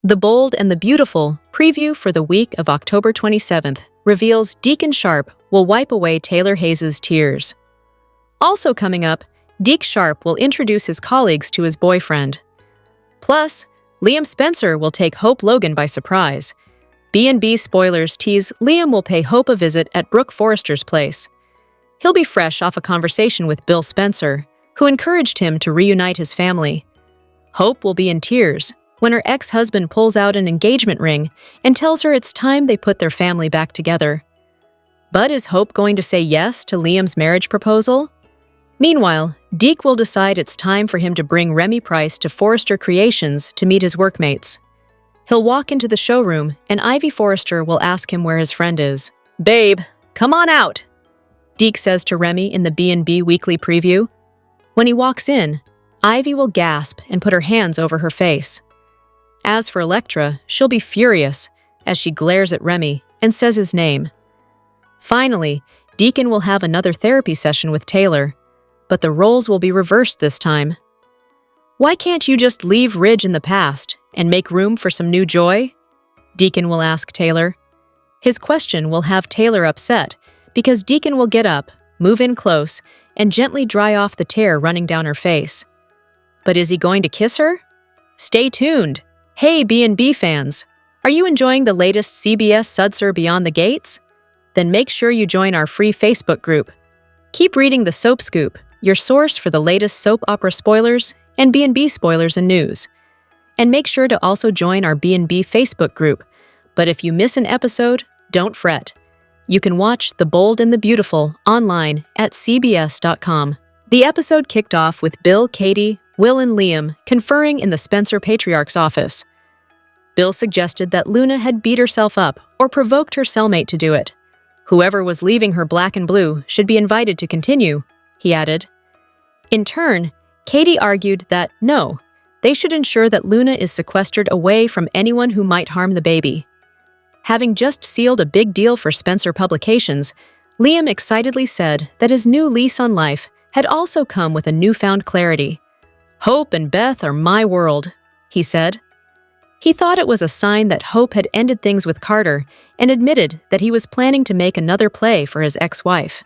The Bold and the Beautiful preview for the week of October 27th reveals Deacon Sharp will wipe away Taylor Hayes' tears. Also coming up, Deke Sharp will introduce his colleagues to his boyfriend. Plus, Liam Spencer will take Hope Logan by surprise. B&B spoilers tease Liam will pay Hope a visit at Brooke Forrester's place. He'll be fresh off a conversation with Bill Spencer, who encouraged him to reunite his family. Hope will be in tears when her ex-husband pulls out an engagement ring and tells her it's time they put their family back together. But is Hope going to say yes to Liam's marriage proposal? Meanwhile, Deke will decide it's time for him to bring Remy Price to Forrester Creations to meet his workmates. He'll walk into the showroom and Ivy Forrester will ask him where his friend is. "Babe, come on out," Deke says to Remy in the B&B weekly preview. When he walks in, Ivy will gasp and put her hands over her face. As for Electra, she'll be furious as she glares at Remy and says his name. Finally, Deacon will have another therapy session with Taylor, but the roles will be reversed this time. "Why can't you just leave Ridge in the past and make room for some new joy?" Deacon will ask Taylor. His question will have Taylor upset because Deacon will get up, move in close, and gently dry off the tear running down her face. But is he going to kiss her? Stay tuned! Hey B&B fans! Are you enjoying the latest CBS Sudser Beyond the Gates? Then make sure you join our free Facebook group. Keep reading the Soap Scoop, your source for the latest soap opera spoilers and B&B spoilers and news. And make sure to also join our B&B Facebook group. But if you miss an episode, don't fret. You can watch The Bold and the Beautiful online at cbs.com. The episode kicked off with Bill, Katie, Will, and Liam conferring in the Spencer patriarch's office. Bill suggested that Luna had beat herself up or provoked her cellmate to do it. Whoever was leaving her black and blue should be invited to continue, he added. In turn, Katie argued that no, they should ensure that Luna is sequestered away from anyone who might harm the baby. Having just sealed a big deal for Spencer Publications, Liam excitedly said that his new lease on life had also come with a newfound clarity. "Hope and Beth are my world," he said. He thought it was a sign that Hope had ended things with Carter and admitted that he was planning to make another play for his ex-wife.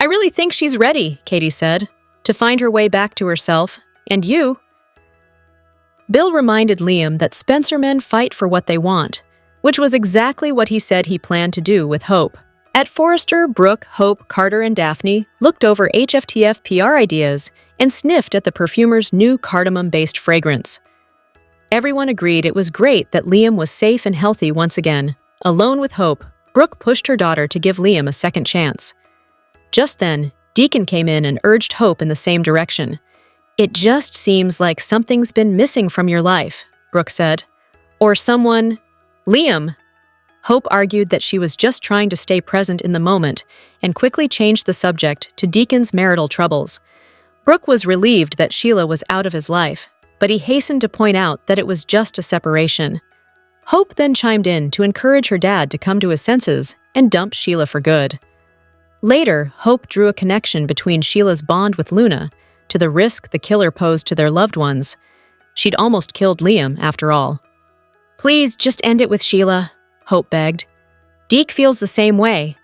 "I really think she's ready," Katie said, "to find her way back to herself, and you." Bill reminded Liam that Spencer men fight for what they want, which was exactly what he said he planned to do with Hope. At Forrester, Brooke, Hope, Carter, and Daphne looked over HFTF PR ideas and sniffed at the perfumer's new cardamom-based fragrance. Everyone agreed it was great that Liam was safe and healthy once again. Alone with Hope, Brooke pushed her daughter to give Liam a second chance. Just then, Deacon came in and urged Hope in the same direction. "It just seems like something's been missing from your life," Brooke said. "Or someone—" "Liam!" Hope argued that she was just trying to stay present in the moment and quickly changed the subject to Deacon's marital troubles. Brooke was relieved that Sheila was out of his life, but he hastened to point out that it was just a separation. Hope then chimed in to encourage her dad to come to his senses and dump Sheila for good. Later, Hope drew a connection between Sheila's bond with Luna to the risk the killer posed to their loved ones. She'd almost killed Liam, after all. "Please, just end it with Sheila," Hope begged. "Deke feels the same way."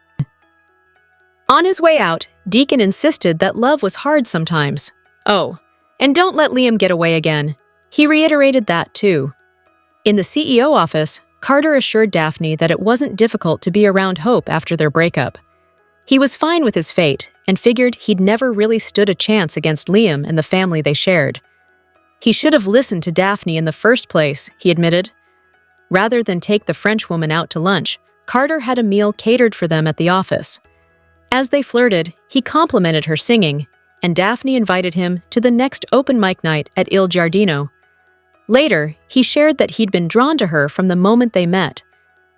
On his way out, Deacon insisted that love was hard sometimes. Oh, and don't let Liam get away again. He reiterated that, too. In the CEO office, Carter assured Daphne that it wasn't difficult to be around Hope after their breakup. He was fine with his fate and figured he'd never really stood a chance against Liam and the family they shared. He should have listened to Daphne in the first place, he admitted. Rather than take the Frenchwoman out to lunch, Carter had a meal catered for them at the office. As they flirted, he complimented her singing, and Daphne invited him to the next open mic night at Il Giardino. Later, he shared that he'd been drawn to her from the moment they met,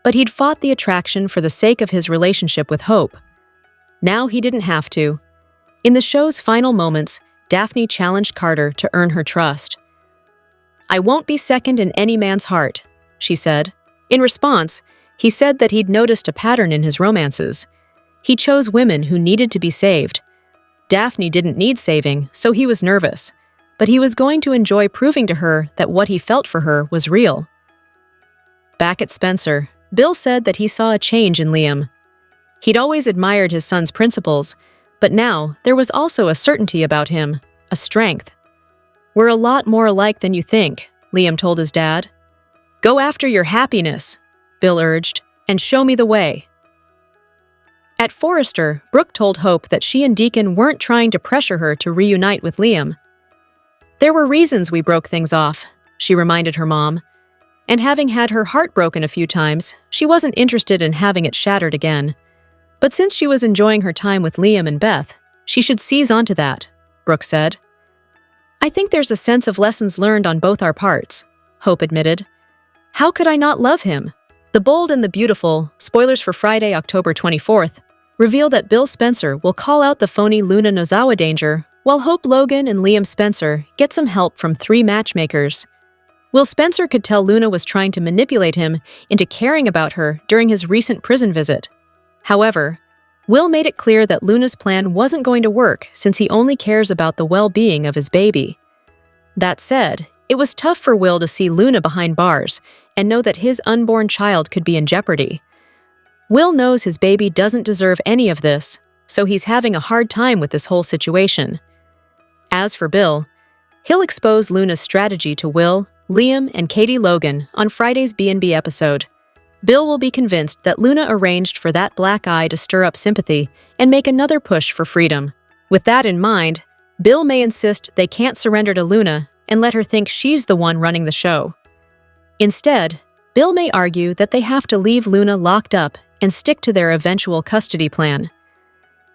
but he'd fought the attraction for the sake of his relationship with Hope. Now he didn't have to. In the show's final moments, Daphne challenged Carter to earn her trust. "I won't be second in any man's heart," she said. In response, he said that he'd noticed a pattern in his romances. He chose women who needed to be saved. Daphne didn't need saving, so he was nervous, but he was going to enjoy proving to her that what he felt for her was real. Back at Spencer, Bill said that he saw a change in Liam. He'd always admired his son's principles, but now there was also a certainty about him, a strength. "We're a lot more alike than you think," Liam told his dad. "Go after your happiness," Bill urged, "and show me the way." At Forrester, Brooke told Hope that she and Deacon weren't trying to pressure her to reunite with Liam. "There were reasons we broke things off," she reminded her mom. And having had her heart broken a few times, she wasn't interested in having it shattered again. But since she was enjoying her time with Liam and Beth, she should seize onto that, Brooke said. "I think there's a sense of lessons learned on both our parts," Hope admitted. "How could I not love him?" The Bold and the Beautiful, spoilers for Friday, October 24th, reveal that Bill Spencer will call out the phony Luna Nozawa danger, while Hope Logan and Liam Spencer get some help from 3 matchmakers. Will Spencer could tell Luna was trying to manipulate him into caring about her during his recent prison visit. However, Will made it clear that Luna's plan wasn't going to work since he only cares about the well-being of his baby. That said, it was tough for Will to see Luna behind bars and know that his unborn child could be in jeopardy. Will knows his baby doesn't deserve any of this, so he's having a hard time with this whole situation. As for Bill, he'll expose Luna's strategy to Will, Liam, and Katie Logan on Friday's B&B episode. Bill will be convinced that Luna arranged for that black eye to stir up sympathy and make another push for freedom. With that in mind, Bill may insist they can't surrender to Luna and let her think she's the one running the show. Instead, Bill may argue that they have to leave Luna locked up and stick to their eventual custody plan.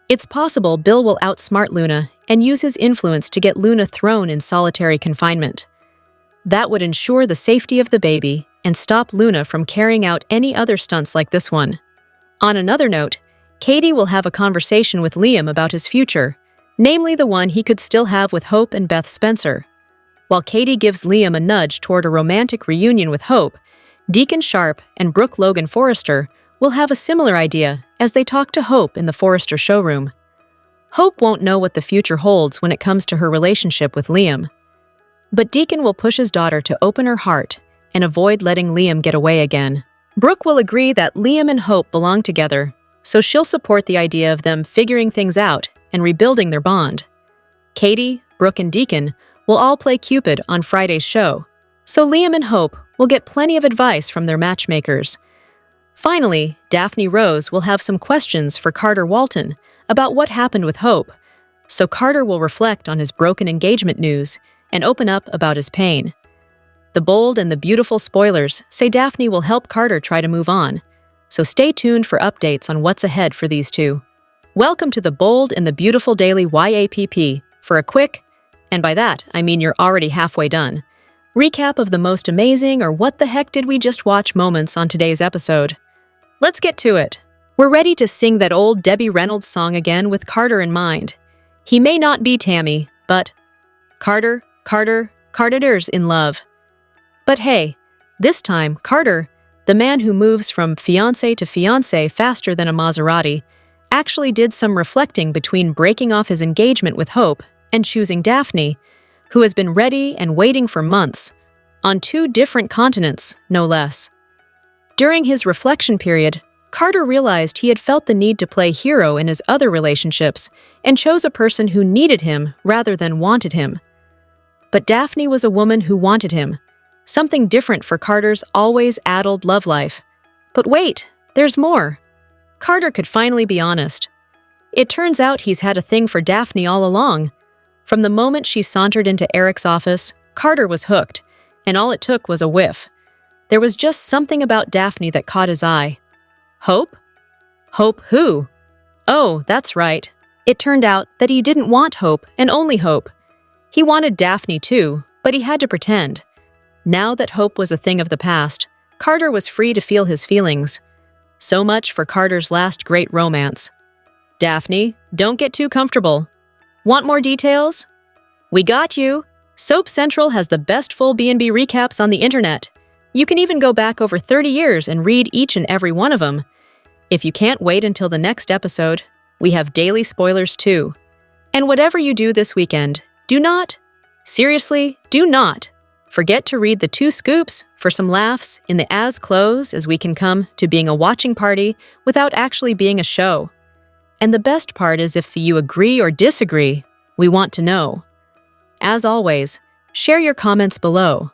It's possible Bill will outsmart Luna and use his influence to get Luna thrown in solitary confinement. That would ensure the safety of the baby and stop Luna from carrying out any other stunts like this one. On another note, Katie will have a conversation with Liam about his future, namely the one he could still have with Hope and Beth Spencer. While Katie gives Liam a nudge toward a romantic reunion with Hope, Deacon Sharp and Brooke Logan Forrester will have a similar idea as they talk to Hope in the Forrester showroom. Hope won't know what the future holds when it comes to her relationship with Liam. But Deacon will push his daughter to open her heart and avoid letting Liam get away again. Brooke will agree that Liam and Hope belong together, so she'll support the idea of them figuring things out and rebuilding their bond. Katie, Brooke, and Deacon will all play Cupid on Friday's show, so Liam and Hope will get plenty of advice from their matchmakers. Finally, Daphne Rose will have some questions for Carter Walton about what happened with Hope, so Carter will reflect on his broken engagement news and open up about his pain. The Bold and the Beautiful spoilers say Daphne will help Carter try to move on, so stay tuned for updates on what's ahead for these two. Welcome to the Bold and the Beautiful Daily YAPP for a quick, and by that I mean you're already halfway done, recap of the most amazing or what the heck did we just watch moments on today's episode. Let's get to it. We're ready to sing that old Debbie Reynolds song again with Carter in mind. He may not be Tammy, but Carter's in love. But hey, this time, Carter, the man who moves from fiancé to fiancé faster than a Maserati, actually did some reflecting between breaking off his engagement with Hope and choosing Daphne, who has been ready and waiting for months, on 2 different continents, no less. During his reflection period, Carter realized he had felt the need to play hero in his other relationships and chose a person who needed him rather than wanted him. But Daphne was a woman who wanted him, something different for Carter's always addled love life. But wait, there's more. Carter could finally be honest. It turns out he's had a thing for Daphne all along. From the moment she sauntered into Eric's office, Carter was hooked, and all it took was a whiff. There was just something about Daphne that caught his eye. Hope? Hope who? Oh, that's right. It turned out that he didn't want Hope and only Hope. He wanted Daphne too, but he had to pretend. Now that Hope was a thing of the past, Carter was free to feel his feelings. So much for Carter's last great romance. Daphne, don't get too comfortable. Want more details? We got you! Soap Central has the best full B&B recaps on the internet. You can even go back over 30 years and read each and every one of them. If you can't wait until the next episode, we have daily spoilers too. And whatever you do this weekend, do not, seriously, do not, Forget to read the 2 scoops for some laughs in the as close as we can come to being a watching party without actually being a show. And the best part is if you agree or disagree, we want to know. As always, share your comments below.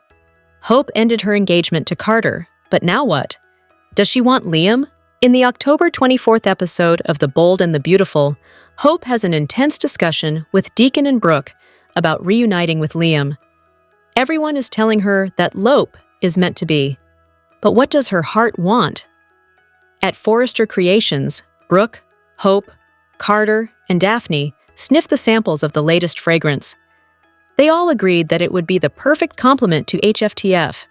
Hope ended her engagement to Carter, but now what? Does she want Liam? In the October 24th episode of The Bold and the Beautiful, Hope has an intense discussion with Deacon and Brooke about reuniting with Liam. Everyone is telling her that Lope is meant to be. But what does her heart want? At Forrester Creations, Brooke, Hope, Carter, and Daphne sniffed the samples of the latest fragrance. They all agreed that it would be the perfect complement to HFTF.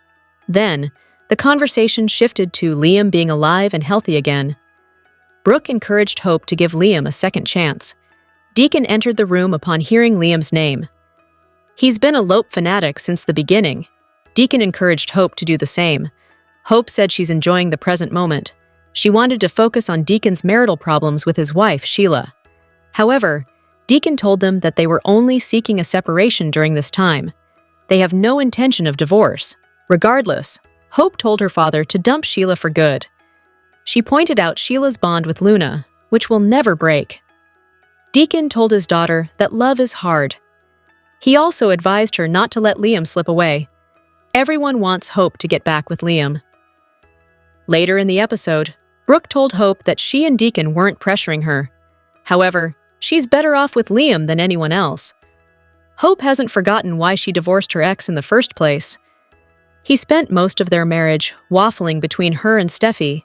Then, the conversation shifted to Liam being alive and healthy again. Brooke encouraged Hope to give Liam a second chance. Deacon entered the room upon hearing Liam's name. He's been a Lope fanatic since the beginning. Deacon encouraged Hope to do the same. Hope said she's enjoying the present moment. She wanted to focus on Deacon's marital problems with his wife, Sheila. However, Deacon told them that they were only seeking a separation during this time. They have no intention of divorce. Regardless, Hope told her father to dump Sheila for good. She pointed out Sheila's bond with Luna, which will never break. Deacon told his daughter that love is hard. He also advised her not to let Liam slip away. Everyone wants Hope to get back with Liam. Later in the episode, Brooke told Hope that she and Deacon weren't pressuring her. However, she's better off with Liam than anyone else. Hope hasn't forgotten why she divorced her ex in the first place. He spent most of their marriage waffling between her and Steffi.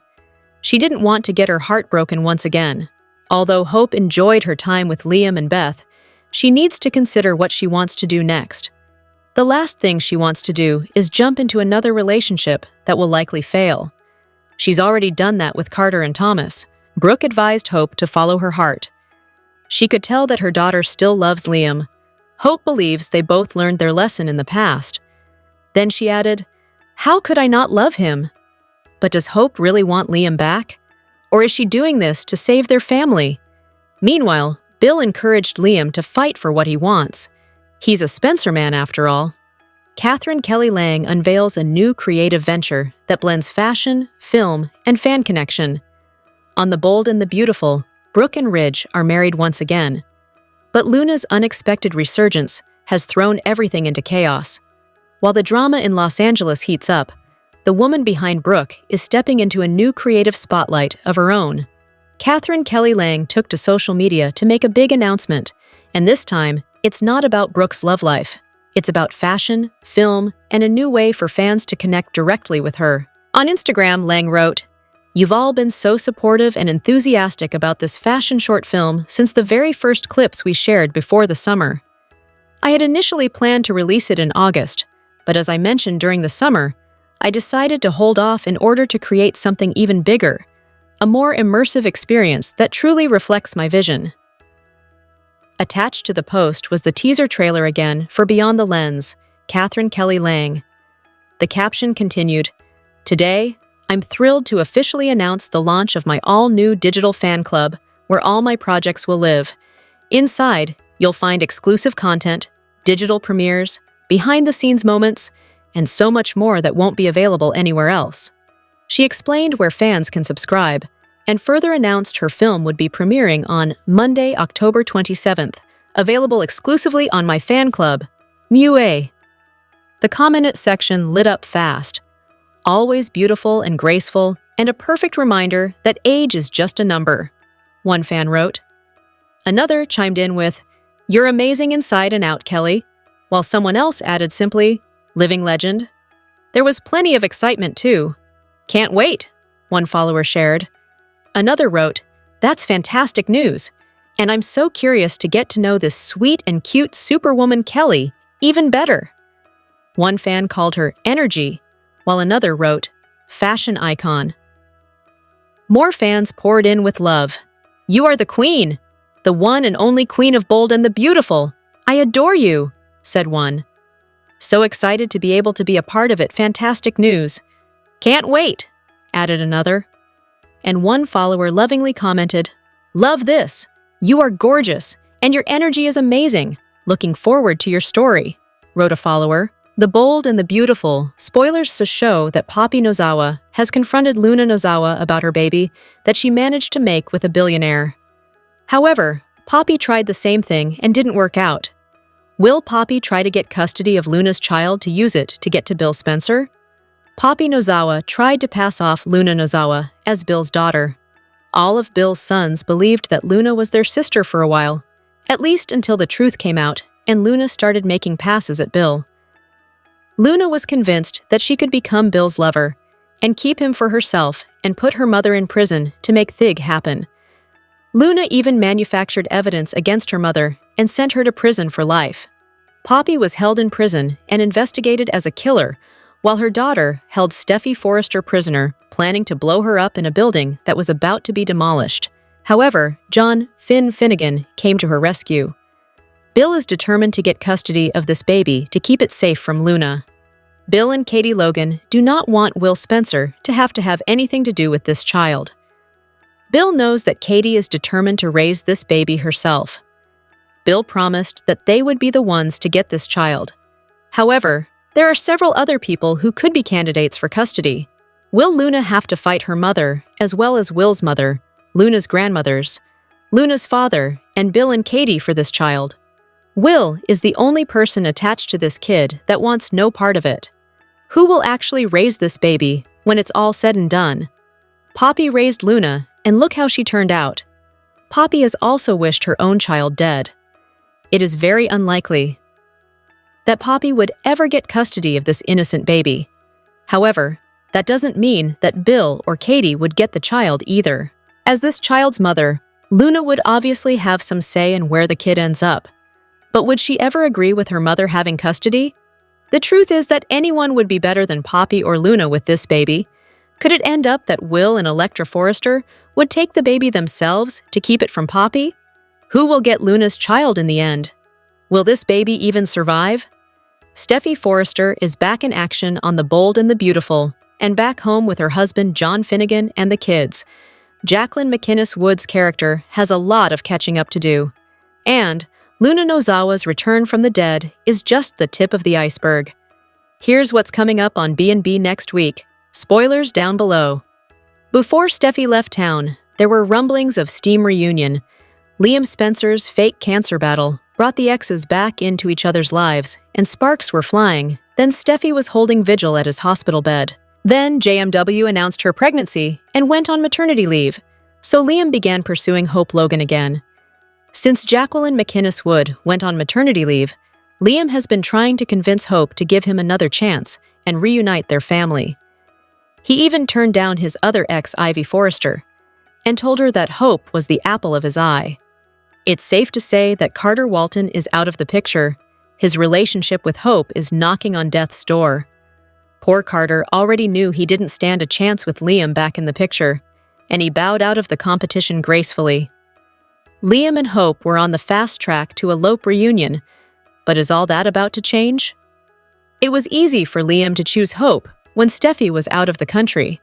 She didn't want to get her heart broken once again. Although Hope enjoyed her time with Liam and Beth, she needs to consider what she wants to do next. The last thing she wants to do is jump into another relationship that will likely fail. She's already done that with Carter and Thomas. Brooke advised Hope to follow her heart. She could tell that her daughter still loves Liam. Hope believes they both learned their lesson in the past. Then she added, "How could I not love him?" But does Hope really want Liam back? Or is she doing this to save their family? Meanwhile, Bill encouraged Liam to fight for what he wants. He's a Spencer man after all. Catherine Kelly Lang unveils a new creative venture that blends fashion, film, and fan connection. On The Bold and the Beautiful, Brooke and Ridge are married once again. But Luna's unexpected resurgence has thrown everything into chaos. While the drama in Los Angeles heats up, the woman behind Brooke is stepping into a new creative spotlight of her own. Catherine Kelly Lang took to social media to make a big announcement, and this time, it's not about Brooke's love life. It's about fashion, film, and a new way for fans to connect directly with her. On Instagram, Lang wrote, "You've all been so supportive and enthusiastic about this fashion short film since the very first clips we shared before the summer. I had initially planned to release it in August, but as I mentioned during the summer, I decided to hold off in order to create something even bigger, a more immersive experience that truly reflects my vision." Attached to the post was the teaser trailer again for Beyond the Lens, Catherine Kelly Lang. The caption continued, "Today, I'm thrilled to officially announce the launch of my all-new digital fan club, where all my projects will live. Inside, you'll find exclusive content, digital premieres, behind-the-scenes moments, and so much more that won't be available anywhere else." She explained where fans can subscribe, and further announced her film would be premiering on Monday, October 27th, available exclusively on my fan club, Mue. The comment section lit up fast. "Always beautiful and graceful, and a perfect reminder that age is just a number," one fan wrote. Another chimed in with, "You're amazing inside and out, Kelly," while someone else added simply, "Living legend." There was plenty of excitement too. "Can't wait," one follower shared. Another wrote, "That's fantastic news, and I'm so curious to get to know this sweet and cute superwoman Kelly even better." One fan called her Energy, while another wrote, "Fashion icon." More fans poured in with love. "You are the queen, the one and only queen of Bold and the Beautiful. I adore you," said one. "So excited to be able to be a part of it, fantastic news." "Can't wait," added another. And one follower lovingly commented, "Love this. You are gorgeous, and your energy is amazing. Looking forward to your story," wrote a follower. The Bold and the Beautiful spoilers to show that Poppy Nozawa has confronted Luna Nozawa about her baby that she managed to make with a billionaire. However, Poppy tried the same thing and didn't work out. Will Poppy try to get custody of Luna's child to use it to get to Bill Spencer? Poppy Nozawa tried to pass off Luna Nozawa as Bill's daughter. All of Bill's sons believed that Luna was their sister for a while, at least until the truth came out and Luna started making passes at Bill. Luna was convinced that she could become Bill's lover and keep him for herself and put her mother in prison to make Thig happen. Luna even manufactured evidence against her mother and sent her to prison for life. Poppy was held in prison and investigated as a killer, while her daughter held Steffi Forrester prisoner, planning to blow her up in a building that was about to be demolished. However, John Finnegan came to her rescue. Bill is determined to get custody of this baby to keep it safe from Luna. Bill and Katie Logan do not want Will Spencer to have anything to do with this child. Bill knows that Katie is determined to raise this baby herself. Bill promised that they would be the ones to get this child. However, there are several other people who could be candidates for custody. Will Luna have to fight her mother, as well as Will's mother, Luna's grandmothers, Luna's father, and Bill and Katie for this child? Will is the only person attached to this kid that wants no part of it. Who will actually raise this baby when it's all said and done? Poppy raised Luna, and look how she turned out. Poppy has also wished her own child dead. It is very unlikely that Poppy would ever get custody of this innocent baby. However, that doesn't mean that Bill or Katie would get the child either. As this child's mother, Luna would obviously have some say in where the kid ends up. But would she ever agree with her mother having custody? The truth is that anyone would be better than Poppy or Luna with this baby. Could it end up that Will and Electra Forrester would take the baby themselves to keep it from Poppy? Who will get Luna's child in the end? Will this baby even survive? Steffi Forrester is back in action on The Bold and the Beautiful, and back home with her husband John Finnegan and the kids. Jacqueline McInnes Wood's character has a lot of catching up to do. And Luna Nozawa's return from the dead is just the tip of the iceberg. Here's what's coming up on B&B next week. Spoilers down below. Before Steffi left town, there were rumblings of steam reunion. Liam Spencer's fake cancer battle brought the exes back into each other's lives, and sparks were flying. Then Steffi was holding vigil at his hospital bed. Then JMW announced her pregnancy and went on maternity leave, so Liam began pursuing Hope Logan again. Since Jacqueline McInnes Wood went on maternity leave, Liam has been trying to convince Hope to give him another chance and reunite their family. He even turned down his other ex, Ivy Forrester, and told her that Hope was the apple of his eye. It's safe to say that Carter Walton is out of the picture. His relationship with Hope is knocking on death's door. Poor Carter already knew he didn't stand a chance with Liam back in the picture, and he bowed out of the competition gracefully. Liam and Hope were on the fast track to a Lope reunion, but is all that about to change? It was easy for Liam to choose Hope when Steffi was out of the country.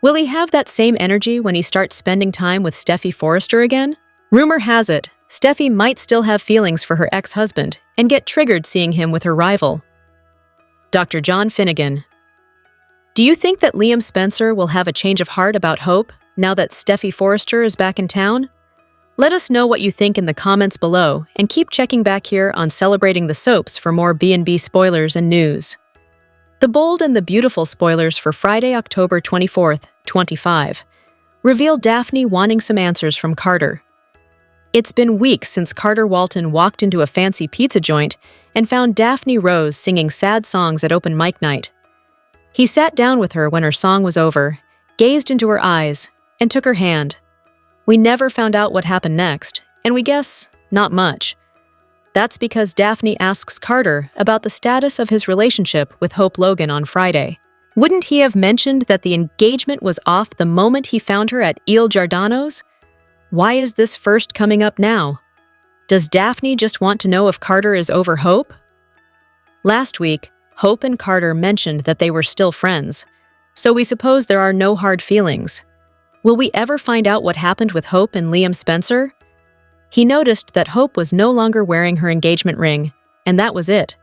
Will he have that same energy when he starts spending time with Steffi Forrester again? Rumor has it, Steffi might still have feelings for her ex-husband and get triggered seeing him with her rival. Dr. John Finnegan. Do you think that Liam Spencer will have a change of heart about Hope now that Steffi Forrester is back in town? Let us know what you think in the comments below, and keep checking back here on Celebrating the Soaps for more B&B spoilers and news. The Bold and the Beautiful spoilers for Friday, October 24th, 25, reveal Daphne wanting some answers from Carter. It's been weeks since Carter Walton walked into a fancy pizza joint and found Daphne Rose singing sad songs at open mic night. He sat down with her when her song was over, gazed into her eyes, and took her hand. We never found out what happened next, and we guess not much. That's because Daphne asks Carter about the status of his relationship with Hope Logan on Friday. Wouldn't he have mentioned that the engagement was off the moment he found her at Il Giardano's? Why is this first coming up now? Does Daphne just want to know if Carter is over Hope? Last week, Hope and Carter mentioned that they were still friends, so we suppose there are no hard feelings. Will we ever find out what happened with Hope and Liam Spencer? He noticed that Hope was no longer wearing her engagement ring, and that was it.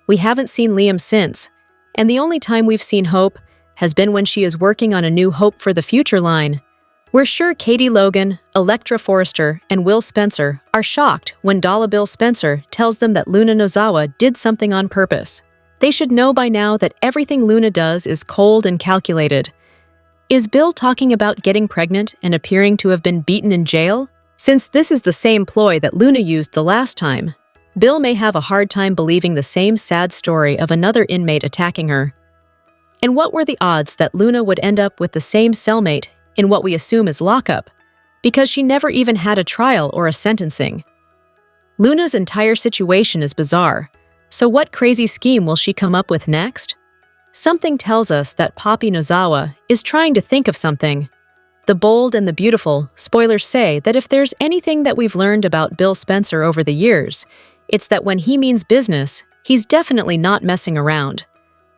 we haven't seen Liam since, and the only time we've seen Hope has been when she is working on a new Hope for the Future line. We're sure Katie Logan, Electra Forrester, and Will Spencer are shocked when Dollar Bill Spencer tells them that Luna Nozawa did something on purpose. They should know by now that everything Luna does is cold and calculated. Is Bill talking about getting pregnant and appearing to have been beaten in jail? Since this is the same ploy that Luna used the last time, Bill may have a hard time believing the same sad story of another inmate attacking her. And what were the odds that Luna would end up with the same cellmate in what we assume is lockup, because she never even had a trial or a sentencing? Luna's entire situation is bizarre, so what crazy scheme will she come up with next? Something tells us that Poppy Nozawa is trying to think of something. The Bold and the Beautiful spoilers say that if there's anything that we've learned about Bill Spencer over the years, it's that when he means business, he's definitely not messing around.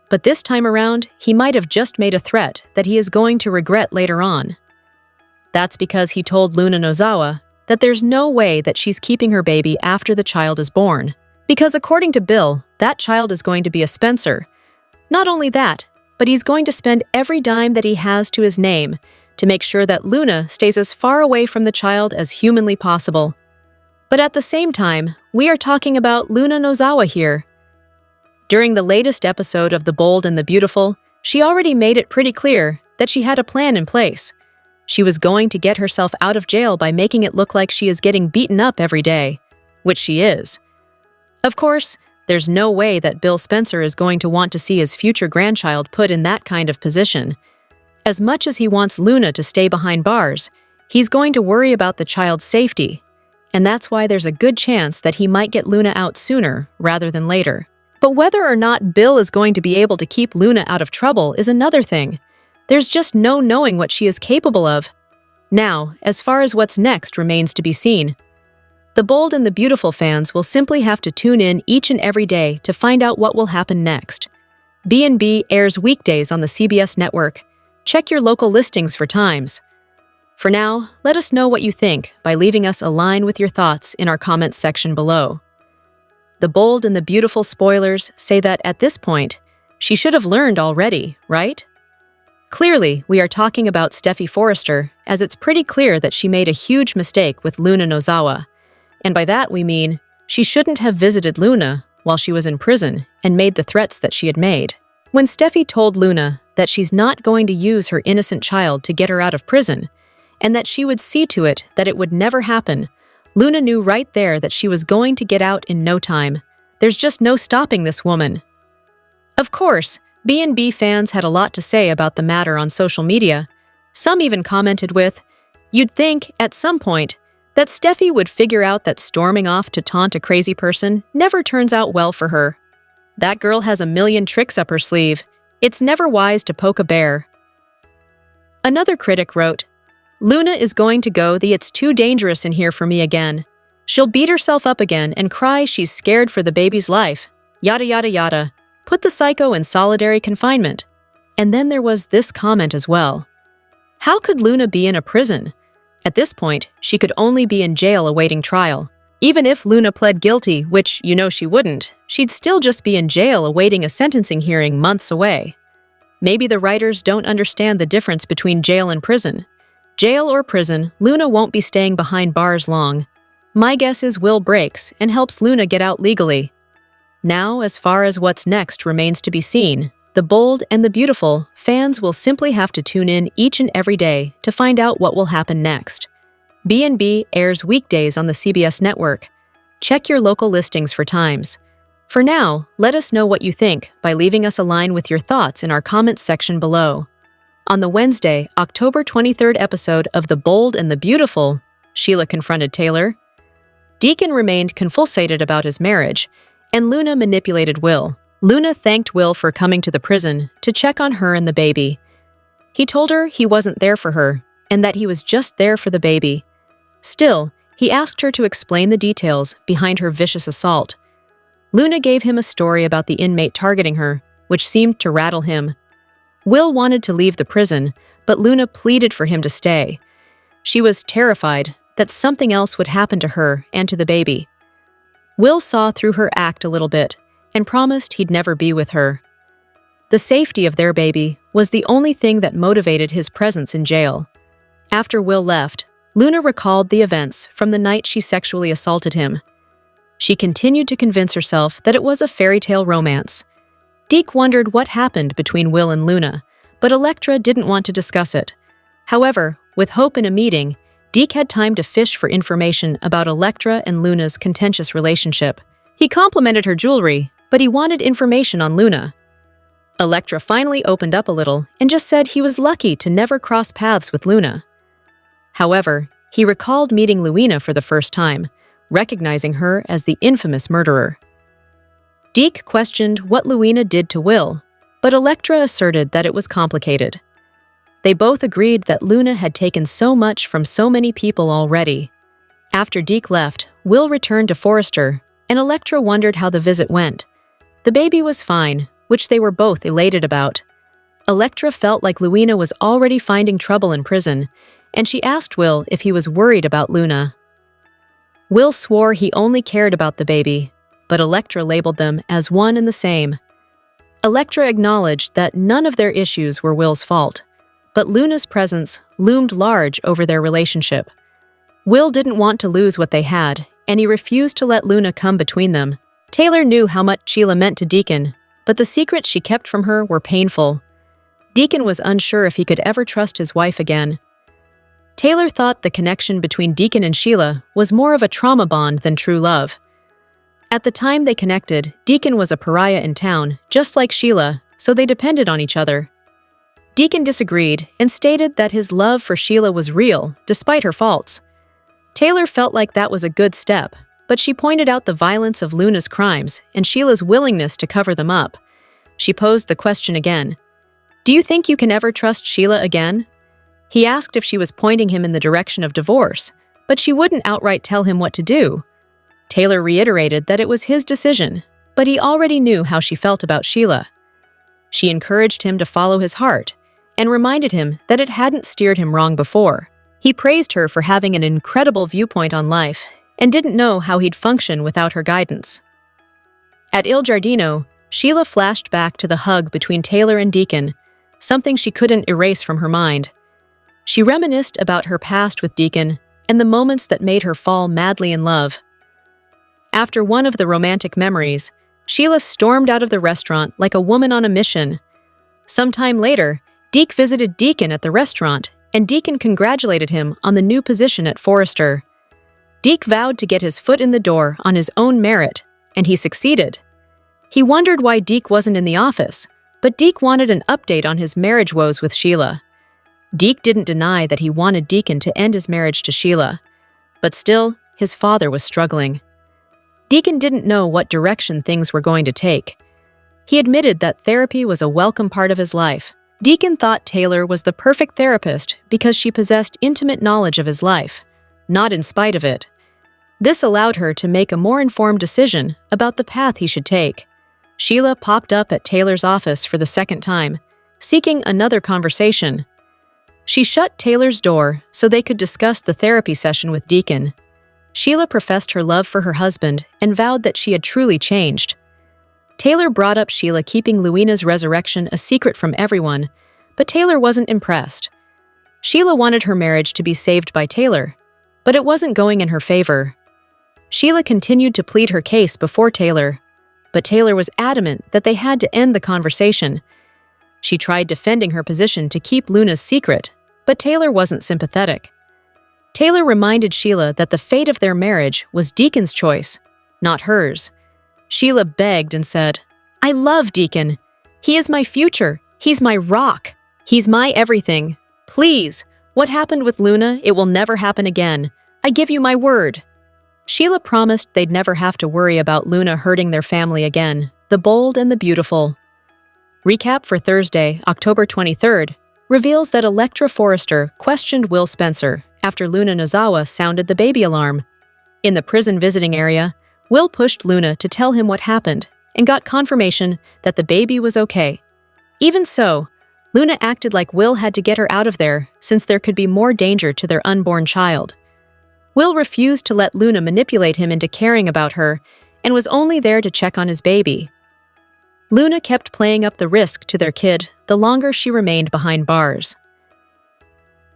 But this time around, he might have just made a threat that he is going to regret later on. That's because he told Luna Nozawa that there's no way that she's keeping her baby after the child is born. Because according to Bill, that child is going to be a Spencer. Not only that, but he's going to spend every dime that he has to his name to make sure that Luna stays as far away from the child as humanly possible. But at the same time, we are talking about Luna Nozawa here. During the latest episode of The Bold and the Beautiful, she already made it pretty clear that she had a plan in place. She was going to get herself out of jail by making it look like she is getting beaten up every day, which she is. Of course, there's no way that Bill Spencer is going to want to see his future grandchild put in that kind of position. As much as he wants Luna to stay behind bars, he's going to worry about the child's safety, and that's why there's a good chance that he might get Luna out sooner rather than later. But whether or not Bill is going to be able to keep Luna out of trouble is another thing. There's just no knowing what she is capable of. Now, as far as what's next remains to be seen. The Bold and the Beautiful fans will simply have to tune in each and every day to find out what will happen next. B&B airs weekdays on the CBS network. Check your local listings for times. For now, let us know what you think by leaving us a line with your thoughts in our comments section below. The Bold and the Beautiful spoilers say that at this point, she should have learned already, right? Clearly, we are talking about Steffi Forrester, as it's pretty clear that she made a huge mistake with Luna Nozawa. And by that we mean, she shouldn't have visited Luna while she was in prison and made the threats that she had made. When Steffi told Luna that she's not going to use her innocent child to get her out of prison, and that she would see to it that it would never happen, Luna knew right there that she was going to get out in no time. There's just no stopping this woman. Of course, B&B fans had a lot to say about the matter on social media. Some even commented with, "You'd think, at some point, that Steffi would figure out that storming off to taunt a crazy person never turns out well for her. That girl has a million tricks up her sleeve. It's never wise to poke a bear." Another critic wrote, "Luna is going to go the 'it's too dangerous in here for me' again. She'll beat herself up again and cry she's scared for the baby's life. Yada yada yada. Put the psycho in solitary confinement." And then there was this comment as well. How could Luna be in a prison? At this point, she could only be in jail awaiting trial. Even if Luna pled guilty, which you know she wouldn't, she'd still just be in jail awaiting a sentencing hearing months away. Maybe the writers don't understand the difference between jail and prison. Jail or prison, Luna won't be staying behind bars long. My guess is Will breaks and helps Luna get out legally. Now, as far as what's next remains to be seen, The Bold and the Beautiful fans will simply have to tune in each and every day to find out what will happen next. B&B airs weekdays on the CBS network. Check your local listings for times. For now, let us know what you think by leaving us a line with your thoughts in our comments section below. On the Wednesday, October 23rd episode of The Bold and the Beautiful, Sheila confronted Taylor. Deacon remained confusated about his marriage, and Luna manipulated Will. Luna thanked Will for coming to the prison to check on her and the baby. He told her he wasn't there for her, and that he was just there for the baby. Still, he asked her to explain the details behind her vicious assault. Luna gave him a story about the inmate targeting her, which seemed to rattle him. Will wanted to leave the prison, but Luna pleaded for him to stay. She was terrified that something else would happen to her and to the baby. Will saw through her act a little bit, and promised he'd never be with her. The safety of their baby was the only thing that motivated his presence in jail. After Will left, Luna recalled the events from the night she sexually assaulted him. She continued to convince herself that it was a fairy tale romance. Deke wondered what happened between Will and Luna, but Elektra didn't want to discuss it. However, with Hope in a meeting, Deke had time to fish for information about Elektra and Luna's contentious relationship. He complimented her jewelry, but he wanted information on Luna. Elektra finally opened up a little and just said he was lucky to never cross paths with Luna. However, he recalled meeting Luina for the first time, recognizing her as the infamous murderer. Deke questioned what Luina did to Will, but Elektra asserted that it was complicated. They both agreed that Luna had taken so much from so many people already. After Deke left, Will returned to Forrester, and Elektra wondered how the visit went. The baby was fine, which they were both elated about. Elektra felt like Luina was already finding trouble in prison, and she asked Will if he was worried about Luna. Will swore he only cared about the baby, but Elektra labeled them as one and the same. Elektra acknowledged that none of their issues were Will's fault, but Luna's presence loomed large over their relationship. Will didn't want to lose what they had, and he refused to let Luna come between them. Taylor knew how much Sheila meant to Deacon, but the secrets she kept from her were painful. Deacon was unsure if he could ever trust his wife again. Taylor thought the connection between Deacon and Sheila was more of a trauma bond than true love. At the time they connected, Deacon was a pariah in town, just like Sheila, so they depended on each other. Deacon disagreed and stated that his love for Sheila was real, despite her faults. Taylor felt like that was a good step, but she pointed out the violence of Luna's crimes and Sheila's willingness to cover them up. She posed the question again. "Do you think you can ever trust Sheila again?" He asked if she was pointing him in the direction of divorce, but she wouldn't outright tell him what to do. Taylor reiterated that it was his decision, but he already knew how she felt about Sheila. She encouraged him to follow his heart and reminded him that it hadn't steered him wrong before. He praised her for having an incredible viewpoint on life and didn't know how he'd function without her guidance. At Il Giardino, Sheila flashed back to the hug between Taylor and Deacon, something she couldn't erase from her mind. She reminisced about her past with Deacon and the moments that made her fall madly in love. After one of the romantic memories, Sheila stormed out of the restaurant like a woman on a mission. Sometime later, Deke visited Deacon at the restaurant, and Deacon congratulated him on the new position at Forrester. Deke vowed to get his foot in the door on his own merit, and he succeeded. He wondered why Deke wasn't in the office, but Deke wanted an update on his marriage woes with Sheila. Deke didn't deny that he wanted Deacon to end his marriage to Sheila, but still, his father was struggling. Deacon didn't know what direction things were going to take. He admitted that therapy was a welcome part of his life. Deacon thought Taylor was the perfect therapist because she possessed intimate knowledge of his life, not in spite of it. This allowed her to make a more informed decision about the path he should take. Sheila popped up at Taylor's office for the second time, seeking another conversation. She shut Taylor's door so they could discuss the therapy session with Deacon. Sheila professed her love for her husband and vowed that she had truly changed. Taylor brought up Sheila keeping Luina's resurrection a secret from everyone, but Taylor wasn't impressed. Sheila wanted her marriage to be saved by Taylor, but it wasn't going in her favor. Sheila continued to plead her case before Taylor, but Taylor was adamant that they had to end the conversation. She tried defending her position to keep Luna's secret, but Taylor wasn't sympathetic. Taylor reminded Sheila that the fate of their marriage was Deacon's choice, not hers. Sheila begged and said, "I love Deacon. He is my future. He's my rock. He's my everything. Please, what happened with Luna, it will never happen again. I give you my word." Sheila promised they'd never have to worry about Luna hurting their family again, the bold and the beautiful. Recap for Thursday, October 23rd, reveals that Elektra Forrester questioned Will Spencer after Luna Nozawa sounded the baby alarm. In the prison visiting area, Will pushed Luna to tell him what happened and got confirmation that the baby was okay. Even so, Luna acted like Will had to get her out of there since there could be more danger to their unborn child. Will refused to let Luna manipulate him into caring about her and was only there to check on his baby. Luna kept playing up the risk to their kid the longer she remained behind bars.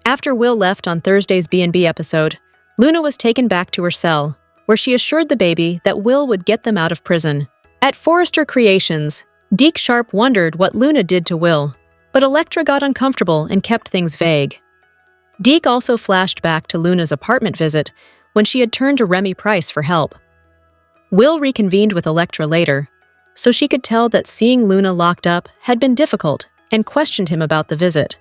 After Will left on Thursday's B&B episode, Luna was taken back to her cell, where she assured the baby that Will would get them out of prison. At Forrester Creations, Deke Sharp wondered what Luna did to Will, but Elektra got uncomfortable and kept things vague. Deke also flashed back to Luna's apartment visit when she had turned to Remy Price for help. Will reconvened with Elektra later, so she could tell that seeing Luna locked up had been difficult and questioned him about the visit.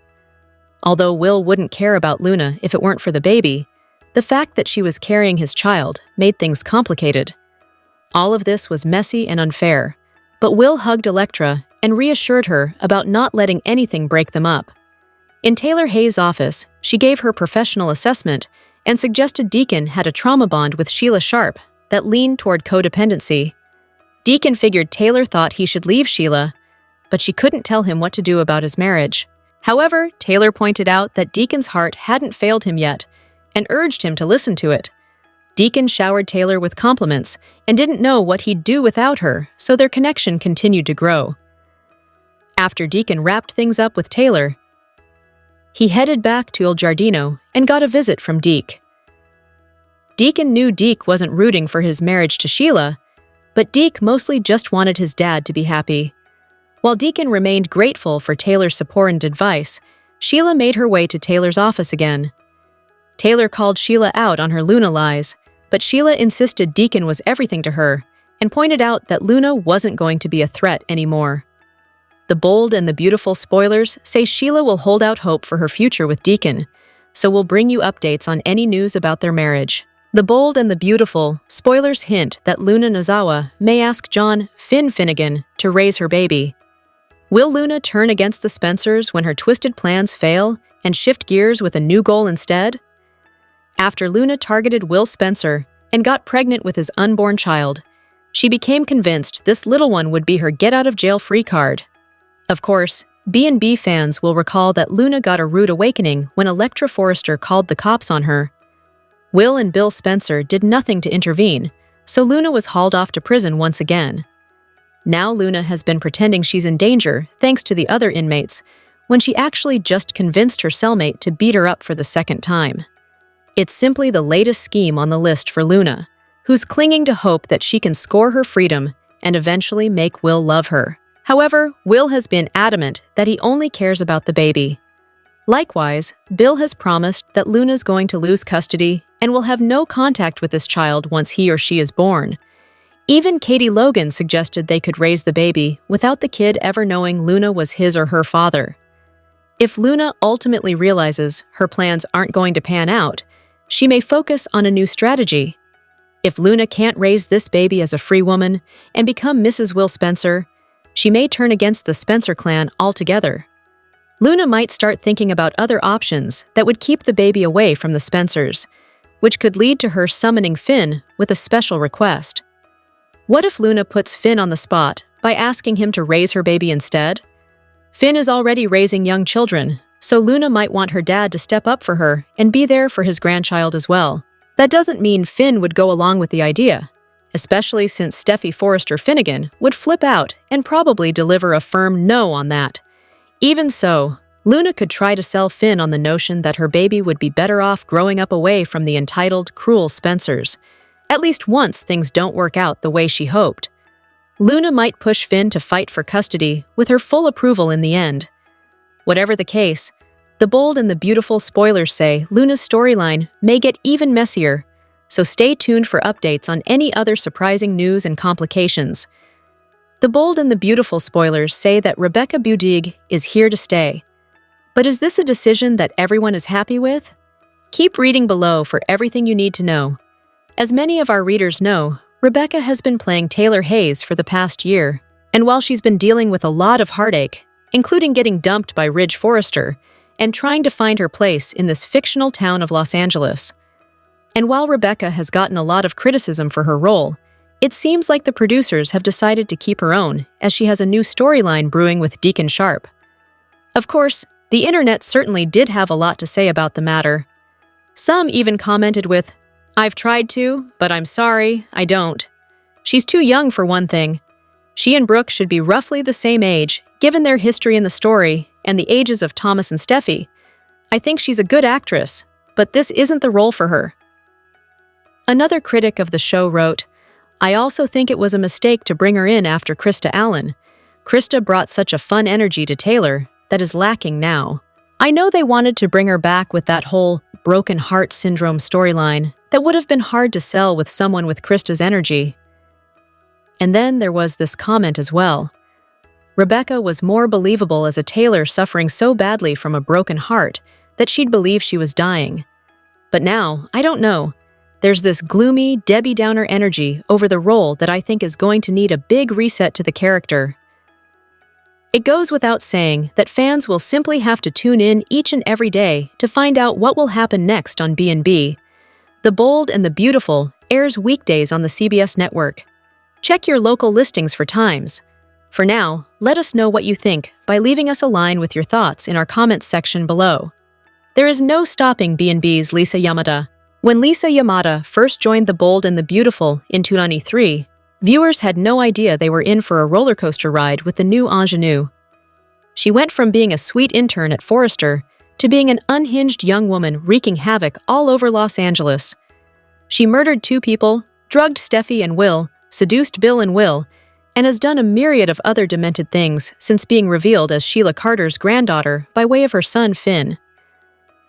Although Will wouldn't care about Luna if it weren't for the baby, the fact that she was carrying his child made things complicated. All of this was messy and unfair, but Will hugged Elektra and reassured her about not letting anything break them up. In Taylor Hayes' office, she gave her professional assessment and suggested Deacon had a trauma bond with Sheila Sharp that leaned toward codependency. Deacon figured Taylor thought he should leave Sheila, but she couldn't tell him what to do about his marriage. However, Taylor pointed out that Deacon's heart hadn't failed him yet and urged him to listen to it. Deacon showered Taylor with compliments and didn't know what he'd do without her, so their connection continued to grow. After Deacon wrapped things up with Taylor, he headed back to Il Giardino and got a visit from Deke. Deacon knew Deke wasn't rooting for his marriage to Sheila, but Deke mostly just wanted his dad to be happy. While Deacon remained grateful for Taylor's support and advice, Sheila made her way to Taylor's office again. Taylor called Sheila out on her Luna lies, but Sheila insisted Deacon was everything to her and pointed out that Luna wasn't going to be a threat anymore. The Bold and the Beautiful spoilers say Sheila will hold out hope for her future with Deacon, so we'll bring you updates on any news about their marriage. The Bold and the Beautiful spoilers hint that Luna Nozawa may ask John Finn Finnegan to raise her baby. Will Luna turn against the Spencers when her twisted plans fail and shift gears with a new goal instead? After Luna targeted Will Spencer and got pregnant with his unborn child, she became convinced this little one would be her get-out-of-jail-free card. Of course, B&B fans will recall that Luna got a rude awakening when Elektra Forrester called the cops on her. Will and Bill Spencer did nothing to intervene, so Luna was hauled off to prison once again. Now Luna has been pretending she's in danger thanks to the other inmates, when she actually just convinced her cellmate to beat her up for the second time. It's simply the latest scheme on the list for Luna, who's clinging to hope that she can score her freedom and eventually make Will love her. However, Will has been adamant that he only cares about the baby. Likewise, Bill has promised that Luna's going to lose custody and will have no contact with this child once he or she is born. Even Katie Logan suggested they could raise the baby without the kid ever knowing Luna was his or her father. If Luna ultimately realizes her plans aren't going to pan out, she may focus on a new strategy. If Luna can't raise this baby as a free woman and become Mrs. Will Spencer, she may turn against the Spencer clan altogether. Luna might start thinking about other options that would keep the baby away from the Spencers, which could lead to her summoning Finn with a special request. What if Luna puts Finn on the spot by asking him to raise her baby instead? Finn is already raising young children, so Luna might want her dad to step up for her and be there for his grandchild as well. That doesn't mean Finn would go along with the idea, especially since Steffi Forrester Finnegan would flip out and probably deliver a firm no on that. Even so, Luna could try to sell Finn on the notion that her baby would be better off growing up away from the entitled, cruel Spencers, at least once things don't work out the way she hoped. Luna might push Finn to fight for custody with her full approval in the end. Whatever the case, the Bold and the Beautiful spoilers say Luna's storyline may get even messier, so stay tuned for updates on any other surprising news and complications. The Bold and the Beautiful spoilers say that Rebecca Budig is here to stay. But is this a decision that everyone is happy with? Keep reading below for everything you need to know. As many of our readers know, Rebecca has been playing Taylor Hayes for the past year, and while she's been dealing with a lot of heartache, including getting dumped by Ridge Forrester, and trying to find her place in this fictional town of Los Angeles. And while Rebecca has gotten a lot of criticism for her role, it seems like the producers have decided to keep her own, as she has a new storyline brewing with Deacon Sharp. Of course, the internet certainly did have a lot to say about the matter. Some even commented with, "I've tried to, but I'm sorry, I don't. She's too young for one thing." She and Brooke should be roughly the same age, given their history in the story and the ages of Thomas and Steffi. I think she's a good actress, but this isn't the role for her. Another critic of the show wrote, I also think it was a mistake to bring her in after Krista Allen. Krista brought such a fun energy to Taylor that is lacking now. I know they wanted to bring her back with that whole broken heart syndrome storyline that would have been hard to sell with someone with Krista's energy. And then there was this comment as well. Rebecca was more believable as a Taylor suffering so badly from a broken heart that she'd believe she was dying. But now, I don't know. There's this gloomy, Debbie Downer energy over the role that I think is going to need a big reset to the character. It goes without saying that fans will simply have to tune in each and every day to find out what will happen next on B&B. The Bold and the Beautiful airs weekdays on the CBS network. Check your local listings for times. For now, let us know what you think by leaving us a line with your thoughts in our comments section below. There is no stopping B&B's Lisa Yamada. When Lisa Yamada first joined The Bold and the Beautiful in 2003, viewers had no idea they were in for a roller coaster ride with the new ingenue. She went from being a sweet intern at Forrester to being an unhinged young woman wreaking havoc all over Los Angeles. She murdered 2 people, drugged Steffi and Will, seduced Bill and Will, and has done a myriad of other demented things since being revealed as Sheila Carter's granddaughter by way of her son Finn.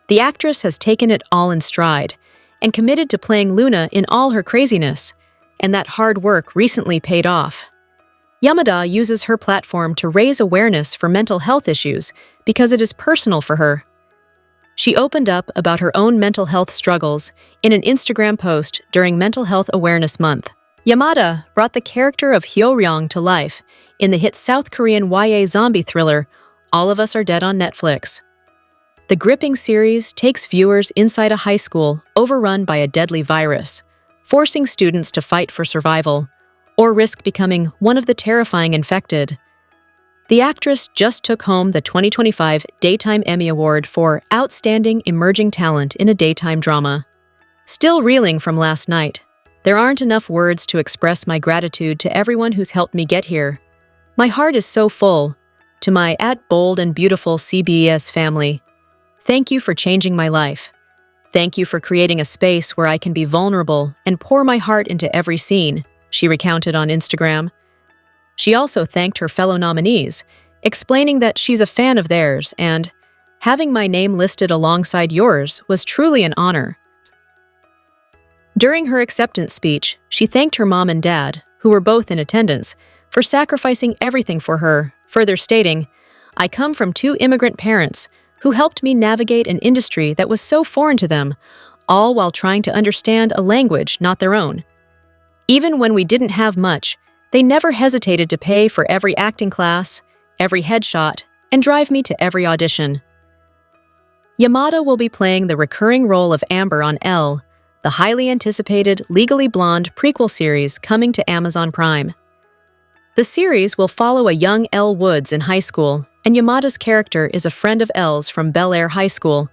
The actress has taken it all in stride and committed to playing Luna in all her craziness, and that hard work recently paid off. Yamada uses her platform to raise awareness for mental health issues because it is personal for her. She opened up about her own mental health struggles in an Instagram post during Mental Health Awareness Month. Yamada brought the character of Hyo-ryong to life in the hit South Korean YA zombie thriller All of Us Are Dead on Netflix. The gripping series takes viewers inside a high school overrun by a deadly virus, forcing students to fight for survival or risk becoming one of the terrifying infected. The actress just took home the 2025 Daytime Emmy Award for Outstanding Emerging Talent in a Daytime Drama. Still reeling from last night, there aren't enough words to express my gratitude to everyone who's helped me get here. My heart is so full. To my @Bold and Beautiful CBS family, thank you for changing my life. Thank you for creating a space where I can be vulnerable and pour my heart into every scene, she recounted on Instagram. She also thanked her fellow nominees, explaining that she's a fan of theirs and having my name listed alongside yours was truly an honor. During her acceptance speech, she thanked her mom and dad, who were both in attendance, for sacrificing everything for her, further stating, I come from 2 immigrant parents who helped me navigate an industry that was so foreign to them, all while trying to understand a language not their own. Even when we didn't have much, they never hesitated to pay for every acting class, every headshot, and drive me to every audition. Yamada will be playing the recurring role of Amber on Elle, the highly anticipated Legally Blonde prequel series coming to Amazon Prime. The series will follow a young Elle Woods in high school, and Yamada's character is a friend of Elle's from Bel Air High School.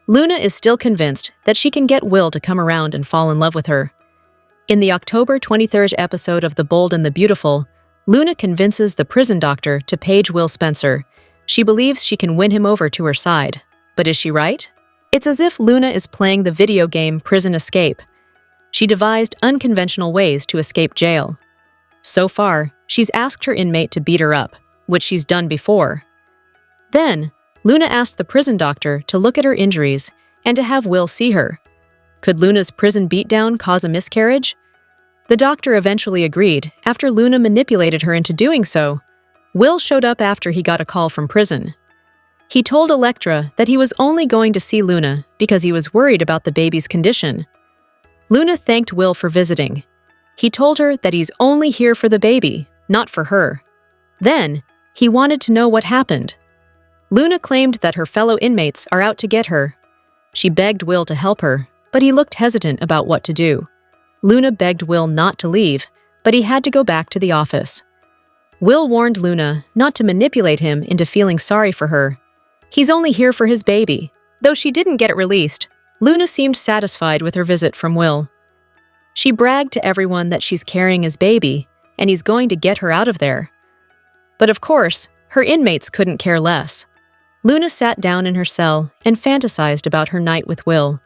Luna is still convinced that she can get Will to come around and fall in love with her. In the October 23rd episode of The Bold and the Beautiful, Luna convinces the prison doctor to page Will Spencer. She believes she can win him over to her side. But is she right? It's as if Luna is playing the video game Prison Escape. She devised unconventional ways to escape jail. So far, she's asked her inmate to beat her up, which she's done before. Then, Luna asked the prison doctor to look at her injuries and to have Will see her. Could Luna's prison beatdown cause a miscarriage? The doctor eventually agreed after Luna manipulated her into doing so. Will showed up after he got a call from prison. He told Elektra that he was only going to see Luna because he was worried about the baby's condition. Luna thanked Will for visiting. He told her that he's only here for the baby, not for her. Then, he wanted to know what happened. Luna claimed that her fellow inmates are out to get her. She begged Will to help her, but he looked hesitant about what to do. Luna begged Will not to leave, but he had to go back to the office. Will warned Luna not to manipulate him into feeling sorry for her. He's only here for his baby. Though she didn't get it released, Luna seemed satisfied with her visit from Will. She bragged to everyone that she's carrying his baby and he's going to get her out of there. But of course, her inmates couldn't care less. Luna sat down in her cell and fantasized about her night with Will.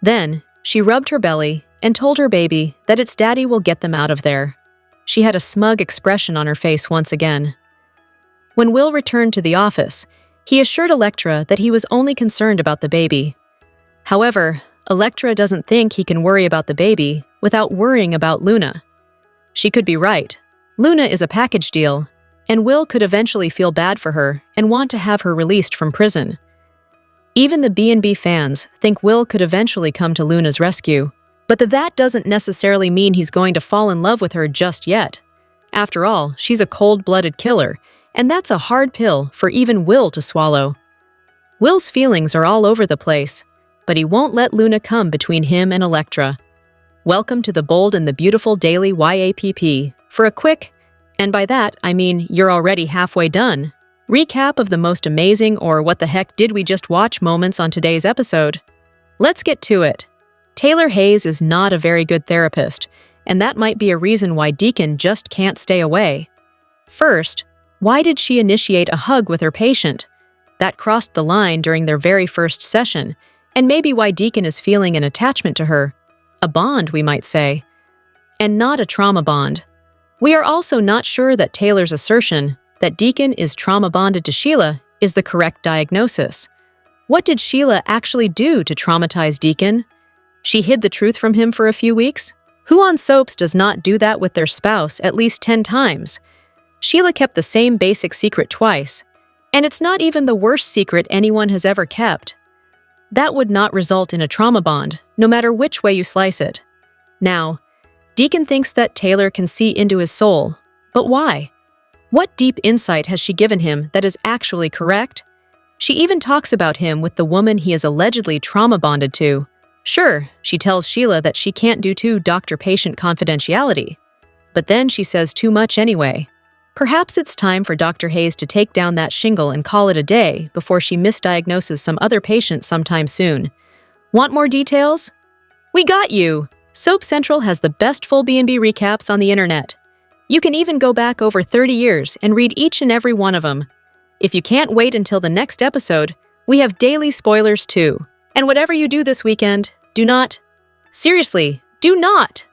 Then, she rubbed her belly and told her baby that its daddy will get them out of there. She had a smug expression on her face once again. When Will returned to the office, he assured Electra that he was only concerned about the baby. However, Electra doesn't think he can worry about the baby without worrying about Luna. She could be right. Luna is a package deal, and Will could eventually feel bad for her and want to have her released from prison. Even the B&B fans think Will could eventually come to Luna's rescue, but that doesn't necessarily mean he's going to fall in love with her just yet. After all, she's a cold-blooded killer, and that's a hard pill for even Will to swallow. Will's feelings are all over the place, but he won't let Luna come between him and Electra. Welcome to the Bold and the Beautiful Daily YAPP for a quick, and by that I mean you're already halfway done, recap of the most amazing or what the heck did we just watch moments on today's episode. Let's get to it. Taylor Hayes is not a very good therapist, and that might be a reason why Deacon just can't stay away. First, why did she initiate a hug with her patient? That crossed the line during their very first session, and maybe why Deacon is feeling an attachment to her. A bond, we might say. And not a trauma bond. We are also not sure that Taylor's assertion that Deacon is trauma bonded to Sheila is the correct diagnosis. What did Sheila actually do to traumatize Deacon? She hid the truth from him for a few weeks? Who on soaps does not do that with their spouse at least 10 times? Sheila kept the same basic secret twice, and it's not even the worst secret anyone has ever kept. That would not result in a trauma bond, no matter which way you slice it. Now, Deacon thinks that Taylor can see into his soul, but why? What deep insight has she given him that is actually correct? She even talks about him with the woman he is allegedly trauma bonded to. Sure, she tells Sheila that she can't do too doctor-patient confidentiality, but then she says too much anyway. Perhaps it's time for Dr. Hayes to take down that shingle and call it a day before she misdiagnoses some other patient sometime soon. Want more details? We got you! Soap Central has the best full B&B recaps on the internet. You can even go back over 30 years and read each and every one of them. If you can't wait until the next episode, we have daily spoilers too. And whatever you do this weekend, do not, seriously, do not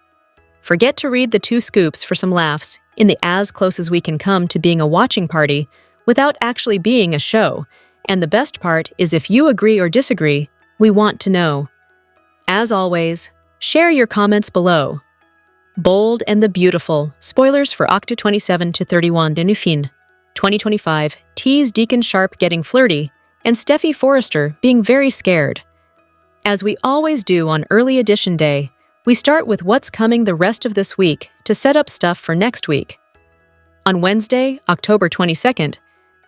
forget to read the 2 scoops for some laughs in the as close as we can come to being a watching party without actually being a show. And the best part is if you agree or disagree, we want to know. As always, share your comments below. Bold and the Beautiful, spoilers for Octa 27 to 31 de Nufin, 2025, tease Deacon Sharp getting flirty and Steffi Forrester being very scared. As we always do on Early Edition Day, we start with what's coming the rest of this week to set up stuff for next week. On Wednesday, October 22nd,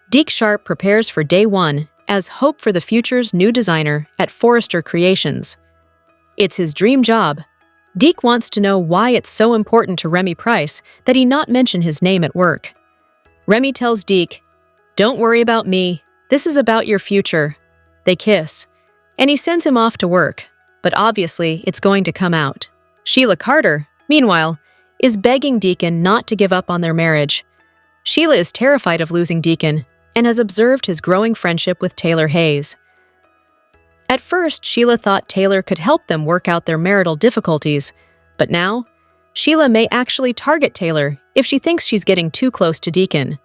Deke Sharp prepares for day 1 as Hope for the Future's new designer at Forrester Creations. It's his dream job. Deke wants to know why it's so important to Remy Price that he not mention his name at work. Remy tells Deke, "Don't worry about me. This is about your future." They kiss, and he sends him off to work, but obviously it's going to come out. Sheila Carter, meanwhile, is begging Deacon not to give up on their marriage. Sheila is terrified of losing Deacon and has observed his growing friendship with Taylor Hayes. At first, Sheila thought Taylor could help them work out their marital difficulties, but now, Sheila may actually target Taylor if she thinks she's getting too close to Deacon.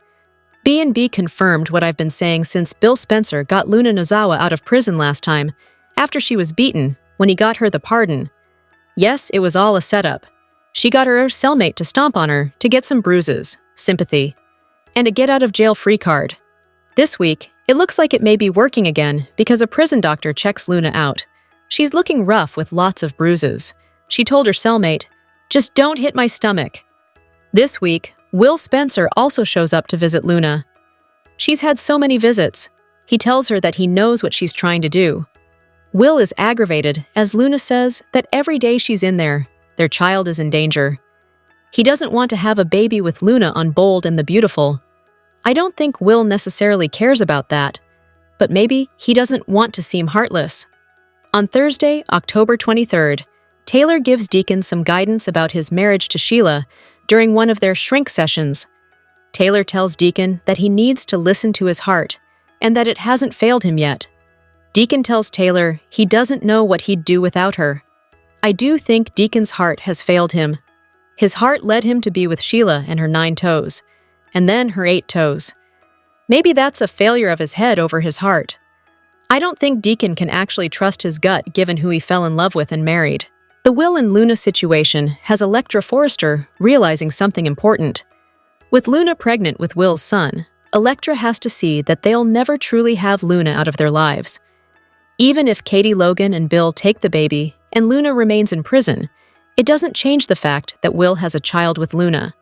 B&B confirmed what I've been saying since Bill Spencer got Luna Nozawa out of prison last time, after she was beaten, when he got her the pardon. Yes, it was all a setup. She got her cellmate to stomp on her to get some bruises, sympathy, and a get-out-of-jail-free card. This week, it looks like it may be working again because a prison doctor checks Luna out. She's looking rough with lots of bruises. She told her cellmate, "Just don't hit my stomach." This week, Will Spencer also shows up to visit Luna. She's had so many visits. He tells her that he knows what she's trying to do. Will is aggravated as Luna says that every day she's in there, their child is in danger. He doesn't want to have a baby with Luna on Bold and the Beautiful. I don't think Will necessarily cares about that, but maybe he doesn't want to seem heartless. On Thursday, October 23rd, Taylor gives Deacon some guidance about his marriage to Sheila, during one of their shrink sessions. Taylor tells Deacon that he needs to listen to his heart and that it hasn't failed him yet. Deacon tells Taylor he doesn't know what he'd do without her. I do think Deacon's heart has failed him. His heart led him to be with Sheila and her 9 toes, and then her 8 toes. Maybe that's a failure of his head over his heart. I don't think Deacon can actually trust his gut given who he fell in love with and married. The Will and Luna situation has Electra Forrester realizing something important. With Luna pregnant with Will's son, Electra has to see that they'll never truly have Luna out of their lives. Even if Katie Logan and Bill take the baby and Luna remains in prison, it doesn't change the fact that Will has a child with Luna.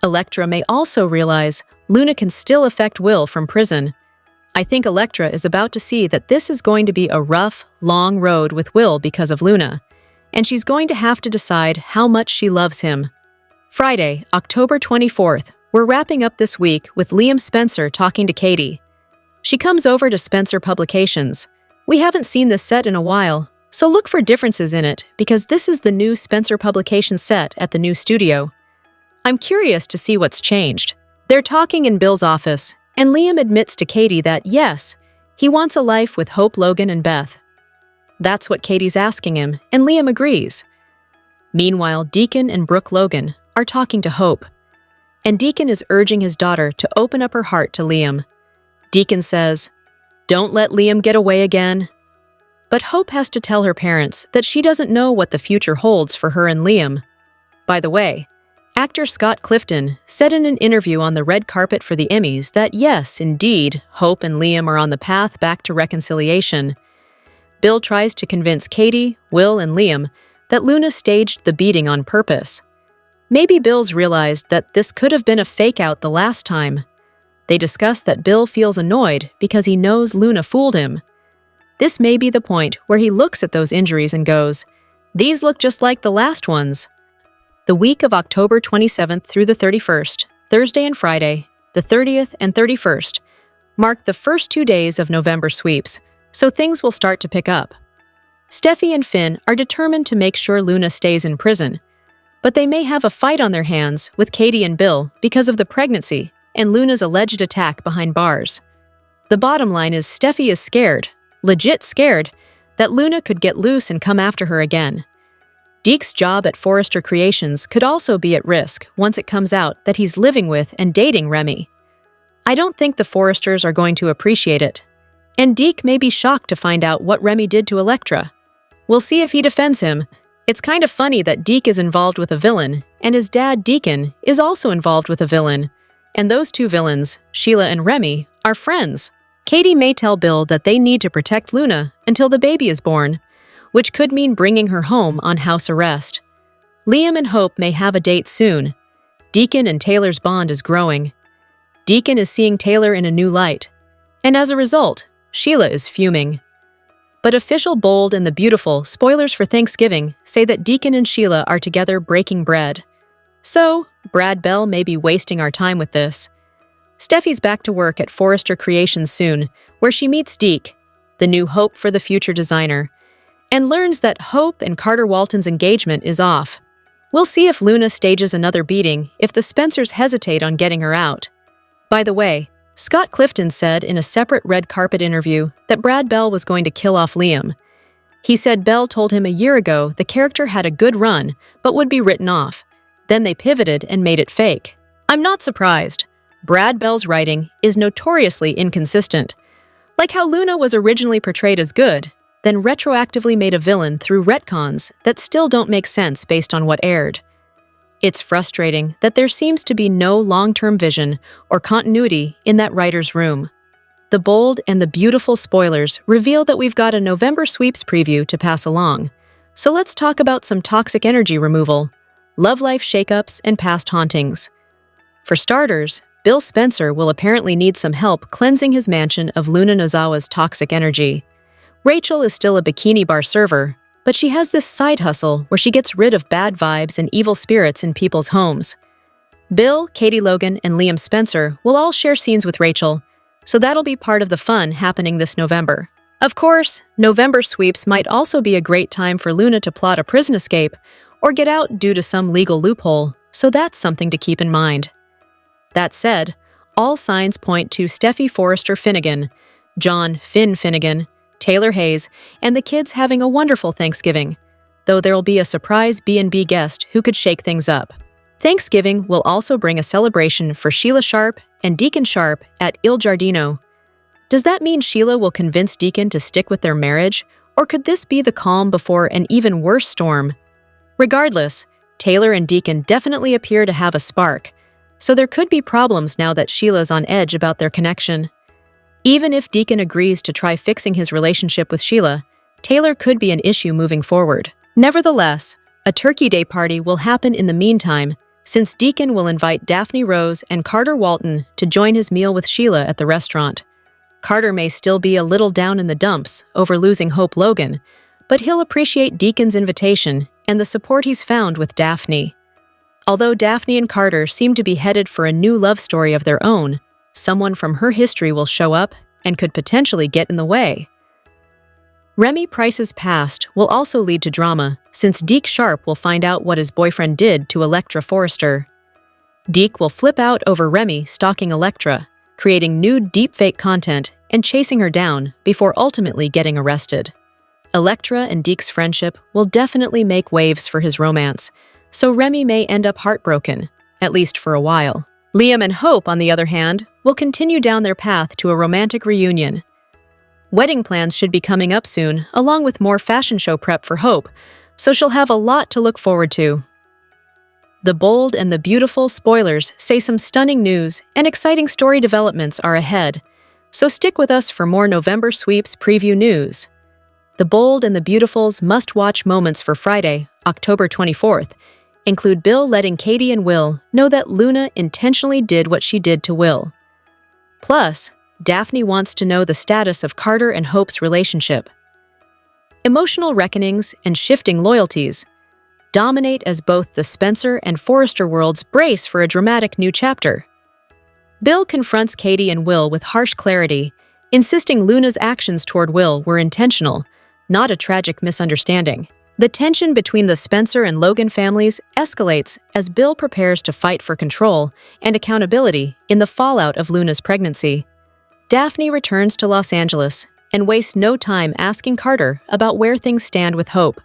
Electra may also realize Luna can still affect Will from prison. I think Electra is about to see that this is going to be a rough, long road with Will because of Luna, and she's going to have to decide how much she loves him. Friday, October 24th, we're wrapping up this week with Liam Spencer talking to Katie. She comes over to Spencer Publications. We haven't seen this set in a while, so look for differences in it because this is the new Spencer Publications set at the new studio. I'm curious to see what's changed. They're talking in Bill's office, and Liam admits to Katie that, yes, he wants a life with Hope, Logan, and Beth. That's what Katie's asking him, and Liam agrees. Meanwhile, Deacon and Brooke Logan are talking to Hope, and Deacon is urging his daughter to open up her heart to Liam. Deacon says, "Don't let Liam get away again." But Hope has to tell her parents that she doesn't know what the future holds for her and Liam. By the way, actor Scott Clifton said in an interview on the red carpet for the Emmys that yes, indeed, Hope and Liam are on the path back to reconciliation. Bill tries to convince Katie, Will, and Liam that Luna staged the beating on purpose. Maybe Bill's realized that this could have been a fake-out the last time. They discuss that Bill feels annoyed because he knows Luna fooled him. This may be the point where he looks at those injuries and goes, "These look just like the last ones." The week of October 27th through the 31st, Thursday and Friday, the 30th and 31st, mark the first 2 days of November sweeps, so things will start to pick up. Steffi and Finn are determined to make sure Luna stays in prison, but they may have a fight on their hands with Katie and Bill because of the pregnancy and Luna's alleged attack behind bars. The bottom line is Steffi is scared, legit scared, that Luna could get loose and come after her again. Deke's job at Forrester Creations could also be at risk once it comes out that he's living with and dating Remy. I don't think the Forresters are going to appreciate it, and Deke may be shocked to find out what Remy did to Electra. We'll see if he defends him. It's kind of funny that Deke is involved with a villain, and his dad, Deacon, is also involved with a villain, and those two villains, Sheila and Remy, are friends. Katie may tell Bill that they need to protect Luna until the baby is born, which could mean bringing her home on house arrest. Liam and Hope may have a date soon. Deacon and Taylor's bond is growing. Deacon is seeing Taylor in a new light, and as a result, Sheila is fuming. But official Bold and the Beautiful spoilers for Thanksgiving say that Deacon and Sheila are together breaking bread. So, Brad Bell may be wasting our time with this. Steffi's back to work at Forrester Creations soon, where she meets Deke, the new hope for the future designer, and learns that Hope and Carter Walton's engagement is off. We'll see if Luna stages another beating if the Spencers hesitate on getting her out. By the way, Scott Clifton said in a separate red carpet interview that Brad Bell was going to kill off Liam. He said Bell told him a year ago the character had a good run but would be written off. Then they pivoted and made it fake. I'm not surprised. Brad Bell's writing is notoriously inconsistent. Like how Luna was originally portrayed as good, then retroactively made a villain through retcons that still don't make sense based on what aired. It's frustrating that there seems to be no long-term vision or continuity in that writer's room. The Bold and the Beautiful spoilers reveal that we've got a November sweeps preview to pass along. So let's talk about some toxic energy removal, love life shakeups, and past hauntings. For starters, Bill Spencer will apparently need some help cleansing his mansion of Luna Nozawa's toxic energy. Rachel is still a bikini bar server, but she has this side hustle where she gets rid of bad vibes and evil spirits in people's homes. Bill, Katie Logan, and Liam Spencer will all share scenes with Rachel, so that'll be part of the fun happening this November. Of course, November sweeps might also be a great time for Luna to plot a prison escape or get out due to some legal loophole, so that's something to keep in mind. That said, all signs point to Steffi Forrester Finnegan, John Finn Finnegan, Taylor Hayes, and the kids having a wonderful Thanksgiving, though there'll be a surprise B&B guest who could shake things up. Thanksgiving will also bring a celebration for Sheila Sharp and Deacon Sharp at Il Giardino. Does that mean Sheila will convince Deacon to stick with their marriage, or could this be the calm before an even worse storm? Regardless, Taylor and Deacon definitely appear to have a spark, so there could be problems now that Sheila's on edge about their connection. Even if Deacon agrees to try fixing his relationship with Sheila, Taylor could be an issue moving forward. Nevertheless, a Turkey Day party will happen in the meantime, since Deacon will invite Daphne Rose and Carter Walton to join his meal with Sheila at the restaurant. Carter may still be a little down in the dumps over losing Hope Logan, but he'll appreciate Deacon's invitation and the support he's found with Daphne. Although Daphne and Carter seem to be headed for a new love story of their own, someone from her history will show up and could potentially get in the way. Remy Price's past will also lead to drama, since Deke Sharp will find out what his boyfriend did to Electra Forrester. Deke will flip out over Remy stalking Electra, creating nude deepfake content and chasing her down before ultimately getting arrested. Electra and Deke's friendship will definitely make waves for his romance, so Remy may end up heartbroken, at least for a while. Liam and Hope, on the other hand, will continue down their path to a romantic reunion. Wedding plans should be coming up soon, along with more fashion show prep for Hope, so she'll have a lot to look forward to. The Bold and the Beautiful spoilers say some stunning news and exciting story developments are ahead, so stick with us for more November Sweeps preview news. The Bold and the Beautiful's must-watch moments for Friday, October 24th, include Bill letting Katie and Will know that Luna intentionally did what she did to Will. Plus, Daphne wants to know the status of Carter and Hope's relationship. Emotional reckonings and shifting loyalties dominate as both the Spencer and Forrester worlds brace for a dramatic new chapter. Bill confronts Katie and Will with harsh clarity, insisting Luna's actions toward Will were intentional, not a tragic misunderstanding. The tension between the Spencer and Logan families escalates as Bill prepares to fight for control and accountability in the fallout of Luna's pregnancy. Daphne returns to Los Angeles and wastes no time asking Carter about where things stand with Hope,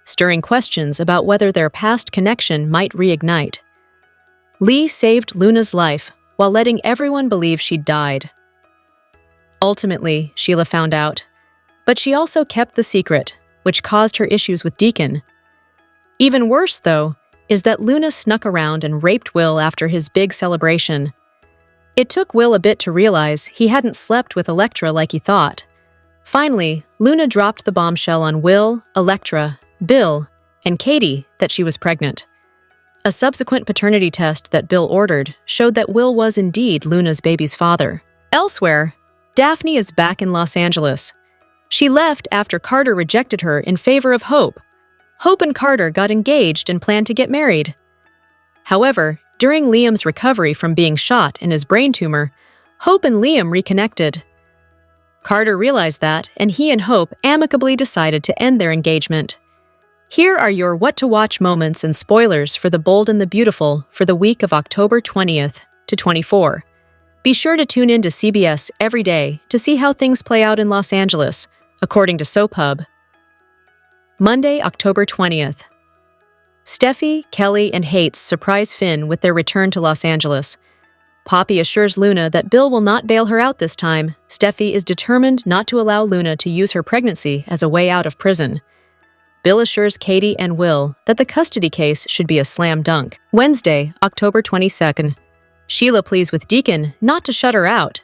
stirring questions about whether their past connection might reignite. Lee saved Luna's life while letting everyone believe she'd died. Ultimately, Sheila found out, but she also kept the secret, which caused her issues with Deacon. Even worse, though, is that Luna snuck around and raped Will after his big celebration. It took Will a bit to realize he hadn't slept with Electra like he thought. Finally, Luna dropped the bombshell on Will, Electra, Bill, and Katie that she was pregnant. A subsequent paternity test that Bill ordered showed that Will was indeed Luna's baby's father. Elsewhere, Daphne is back in Los Angeles. She left after Carter rejected her in favor of Hope. Hope and Carter got engaged and planned to get married. However, during Liam's recovery from being shot in his brain tumor, Hope and Liam reconnected. Carter realized that, and he and Hope amicably decided to end their engagement. Here are your what-to-watch moments and spoilers for The Bold and the Beautiful for the week of October 20th to 24. Be sure to tune in to CBS every day to see how things play out in Los Angeles, according to Soap Hub. Monday, October 20th. Steffi, Kelly, and Hates surprise Finn with their return to Los Angeles. Poppy assures Luna that Bill will not bail her out this time. Steffi is determined not to allow Luna to use her pregnancy as a way out of prison. Bill assures Katie and Will that the custody case should be a slam dunk. Wednesday, October 22nd. Sheila pleads with Deacon not to shut her out.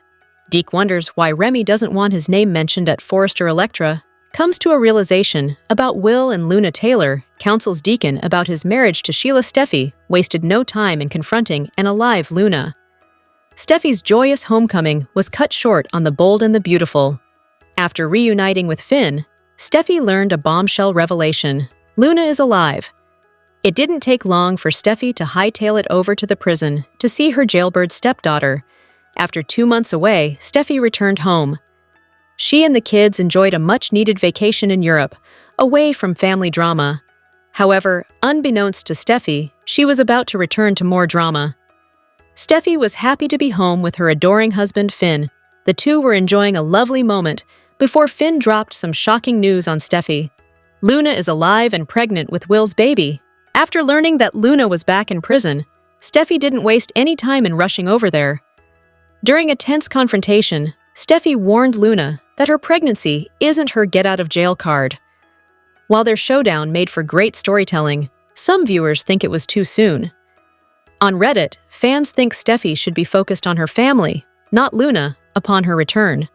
Deke wonders why Remy doesn't want his name mentioned at Forrester Electra, comes to a realization about Will and Luna Taylor, counsels Deacon about his marriage to Sheila. Steffi wasted no time in confronting an alive Luna. Steffi's joyous homecoming was cut short on The Bold and the Beautiful. After reuniting with Finn, Steffi learned a bombshell revelation. Luna is alive. It didn't take long for Steffi to hightail it over to the prison to see her jailbird stepdaughter. After 2 months away, Steffi returned home. She and the kids enjoyed a much-needed vacation in Europe, away from family drama. However, unbeknownst to Steffi, she was about to return to more drama. Steffi was happy to be home with her adoring husband Finn. The two were enjoying a lovely moment before Finn dropped some shocking news on Steffi. Luna is alive and pregnant with Will's baby. After learning that Luna was back in prison, Steffi didn't waste any time in rushing over there. During a tense confrontation, Steffi warned Luna that her pregnancy isn't her get-out-of-jail card. While their showdown made for great storytelling, some viewers think it was too soon. On Reddit, fans think Steffi should be focused on her family, not Luna, upon her return.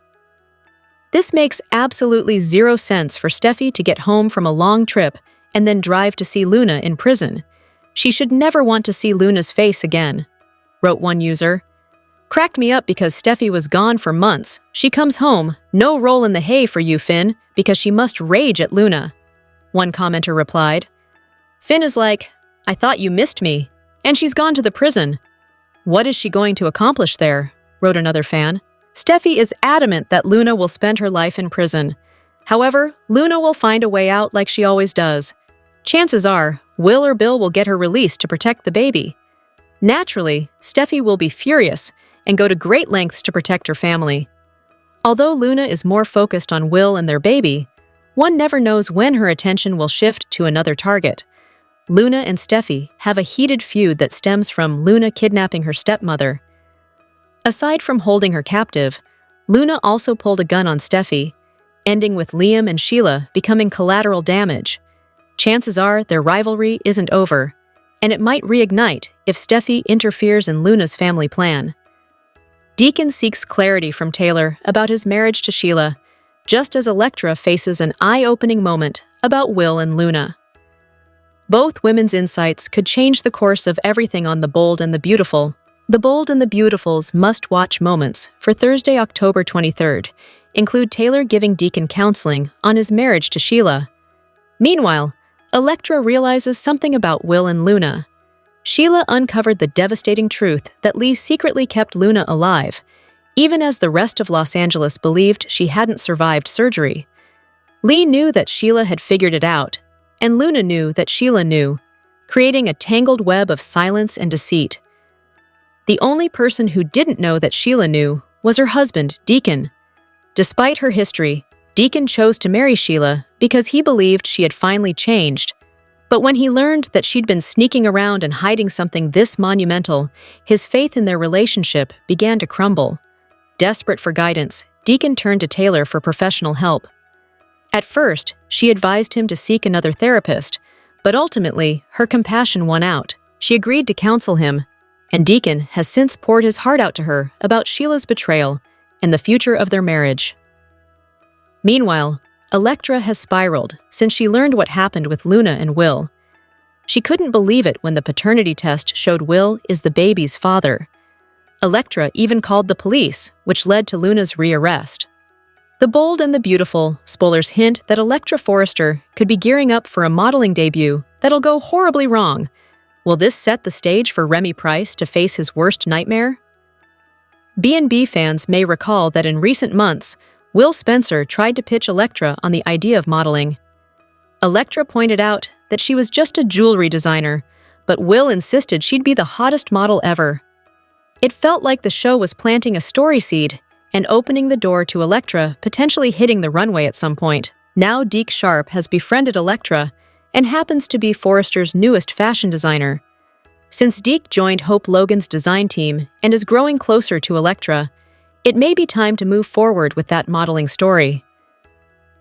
This makes absolutely zero sense for Steffi to get home from a long trip and then drive to see Luna in prison. She should never want to see Luna's face again, wrote one user. Cracked me up because Steffi was gone for months. She comes home, no roll in the hay for you, Finn, because she must rage at Luna. One commenter replied. Finn is like, I thought you missed me. And she's gone to the prison. What is she going to accomplish there? Wrote another fan. Steffi is adamant that Luna will spend her life in prison. However, Luna will find a way out like she always does. Chances are, Will or Bill will get her released to protect the baby. Naturally, Steffi will be furious and go to great lengths to protect her family. Although Luna is more focused on Will and their baby, one never knows when her attention will shift to another target. Luna and Steffi have a heated feud that stems from Luna kidnapping her stepmother. Aside from holding her captive, Luna also pulled a gun on Steffi, ending with Liam and Sheila becoming collateral damage. Chances are their rivalry isn't over, and it might reignite if Steffi interferes in Luna's family plan. Deacon seeks clarity from Taylor about his marriage to Sheila, just as Elektra faces an eye-opening moment about Will and Luna. Both women's insights could change the course of everything on The Bold and the Beautiful. The Bold and the Beautiful's must-watch moments for Thursday, October 23rd include Taylor giving Deacon counseling on his marriage to Sheila. Meanwhile, Elektra realizes something about Will and Luna. Sheila uncovered the devastating truth that Lee secretly kept Luna alive, even as the rest of Los Angeles believed she hadn't survived surgery. Lee knew that Sheila had figured it out, and Luna knew that Sheila knew, creating a tangled web of silence and deceit. The only person who didn't know that Sheila knew was her husband, Deacon. Despite her history, Deacon chose to marry Sheila because he believed she had finally changed. But when he learned that she'd been sneaking around and hiding something this monumental, his faith in their relationship began to crumble. Desperate for guidance, Deacon turned to Taylor for professional help. At first, she advised him to seek another therapist, but ultimately, her compassion won out. She agreed to counsel him, and Deacon has since poured his heart out to her about Sheila's betrayal and the future of their marriage. Meanwhile, Elektra has spiraled since she learned what happened with Luna and Will. She couldn't believe it when the paternity test showed Will is the baby's father. Elektra even called the police, which led to Luna's rearrest. The Bold and the Beautiful spoilers hint that Elektra Forrester could be gearing up for a modeling debut that'll go horribly wrong. Will this set the stage for Remy Price to face his worst nightmare? B&B fans may recall that in recent months, Will Spencer tried to pitch Elektra on the idea of modeling. Elektra pointed out that she was just a jewelry designer, but Will insisted she'd be the hottest model ever. It felt like the show was planting a story seed and opening the door to Elektra potentially hitting the runway at some point. Now Deke Sharp has befriended Elektra and happens to be Forrester's newest fashion designer. Since Deke joined Hope Logan's design team and is growing closer to Elektra, it may be time to move forward with that modeling story.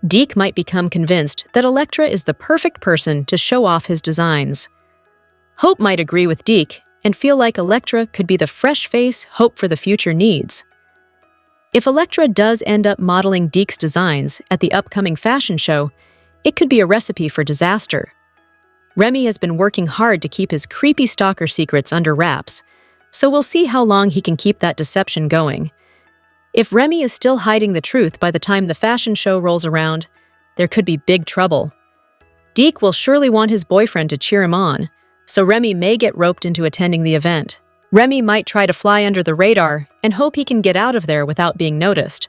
Deke might become convinced that Elektra is the perfect person to show off his designs. Hope might agree with Deke and feel like Elektra could be the fresh face Hope for the future needs. If Elektra does end up modeling Deke's designs at the upcoming fashion show, it could be a recipe for disaster. Remy has been working hard to keep his creepy stalker secrets under wraps, so we'll see how long he can keep that deception going. If Remy is still hiding the truth by the time the fashion show rolls around, there could be big trouble. Deke will surely want his boyfriend to cheer him on, so Remy may get roped into attending the event. Remy might try to fly under the radar and hope he can get out of there without being noticed.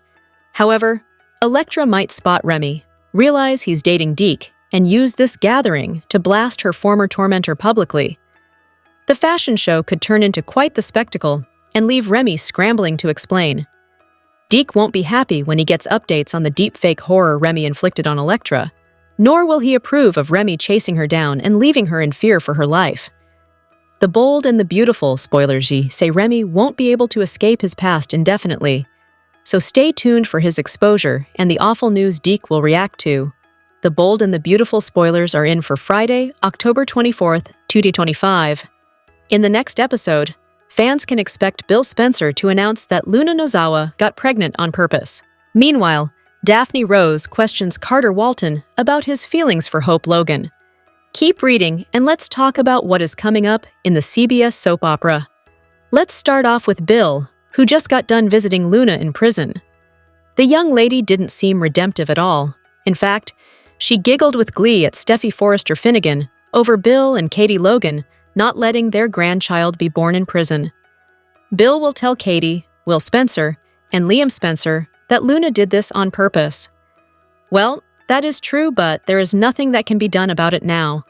However, Elektra might spot Remy, realize he's dating Deke, and use this gathering to blast her former tormentor publicly. The fashion show could turn into quite the spectacle and leave Remy scrambling to explain. Deke won't be happy when he gets updates on the deepfake horror Remy inflicted on Elektra, nor will he approve of Remy chasing her down and leaving her in fear for her life. The bold and the beautiful, spoilers say Remy won't be able to escape his past indefinitely, so stay tuned for his exposure and the awful news Deke will react to. The bold and the beautiful spoilers are in for Friday, October 24th, 2025. In the next episode, fans can expect Bill Spencer to announce that Luna Nozawa got pregnant on purpose. Meanwhile, Daphne Rose questions Carter Walton about his feelings for Hope Logan. Keep reading and let's talk about what is coming up in the CBS soap opera. Let's start off with Bill, who just got done visiting Luna in prison. The young lady didn't seem redemptive at all. In fact, she giggled with glee at Steffi Forrester Finnegan over Bill and Katie Logan not letting their grandchild be born in prison. Bill will tell Katie, Will Spencer, and Liam Spencer that Luna did this on purpose. Well, that is true, but there is nothing that can be done about it now.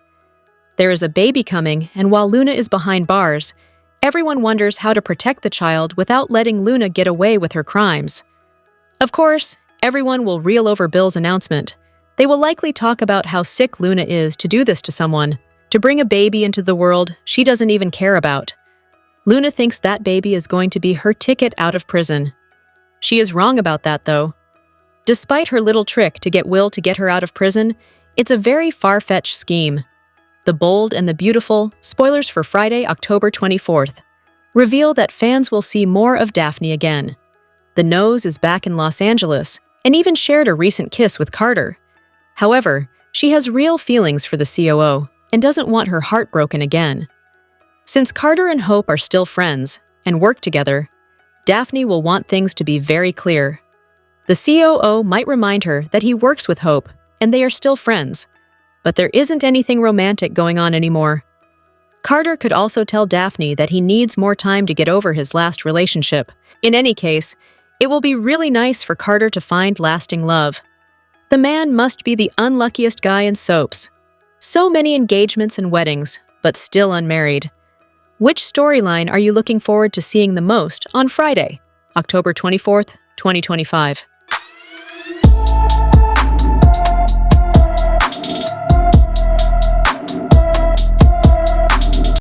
There is a baby coming, and while Luna is behind bars, everyone wonders how to protect the child without letting Luna get away with her crimes. Of course, everyone will reel over Bill's announcement. They will likely talk about how sick Luna is to do this to someone, to bring a baby into the world she doesn't even care about. Luna thinks that baby is going to be her ticket out of prison. She is wrong about that, though. Despite her little trick to get Will to get her out of prison, it's a very far-fetched scheme. The Bold and the Beautiful, spoilers for Friday, October 24th, reveal that fans will see more of Daphne again. The Nose is back in Los Angeles and even shared a recent kiss with Carter. However, she has real feelings for the COO and doesn't want her heart broken again. Since Carter and Hope are still friends and work together, Daphne will want things to be very clear. The COO might remind her that he works with Hope and they are still friends, but there isn't anything romantic going on anymore. Carter could also tell Daphne that he needs more time to get over his last relationship. In any case, it will be really nice for Carter to find lasting love. The man must be the unluckiest guy in soaps. So many engagements and weddings, but still unmarried. Which storyline are you looking forward to seeing the most on Friday, October 24th, 2025?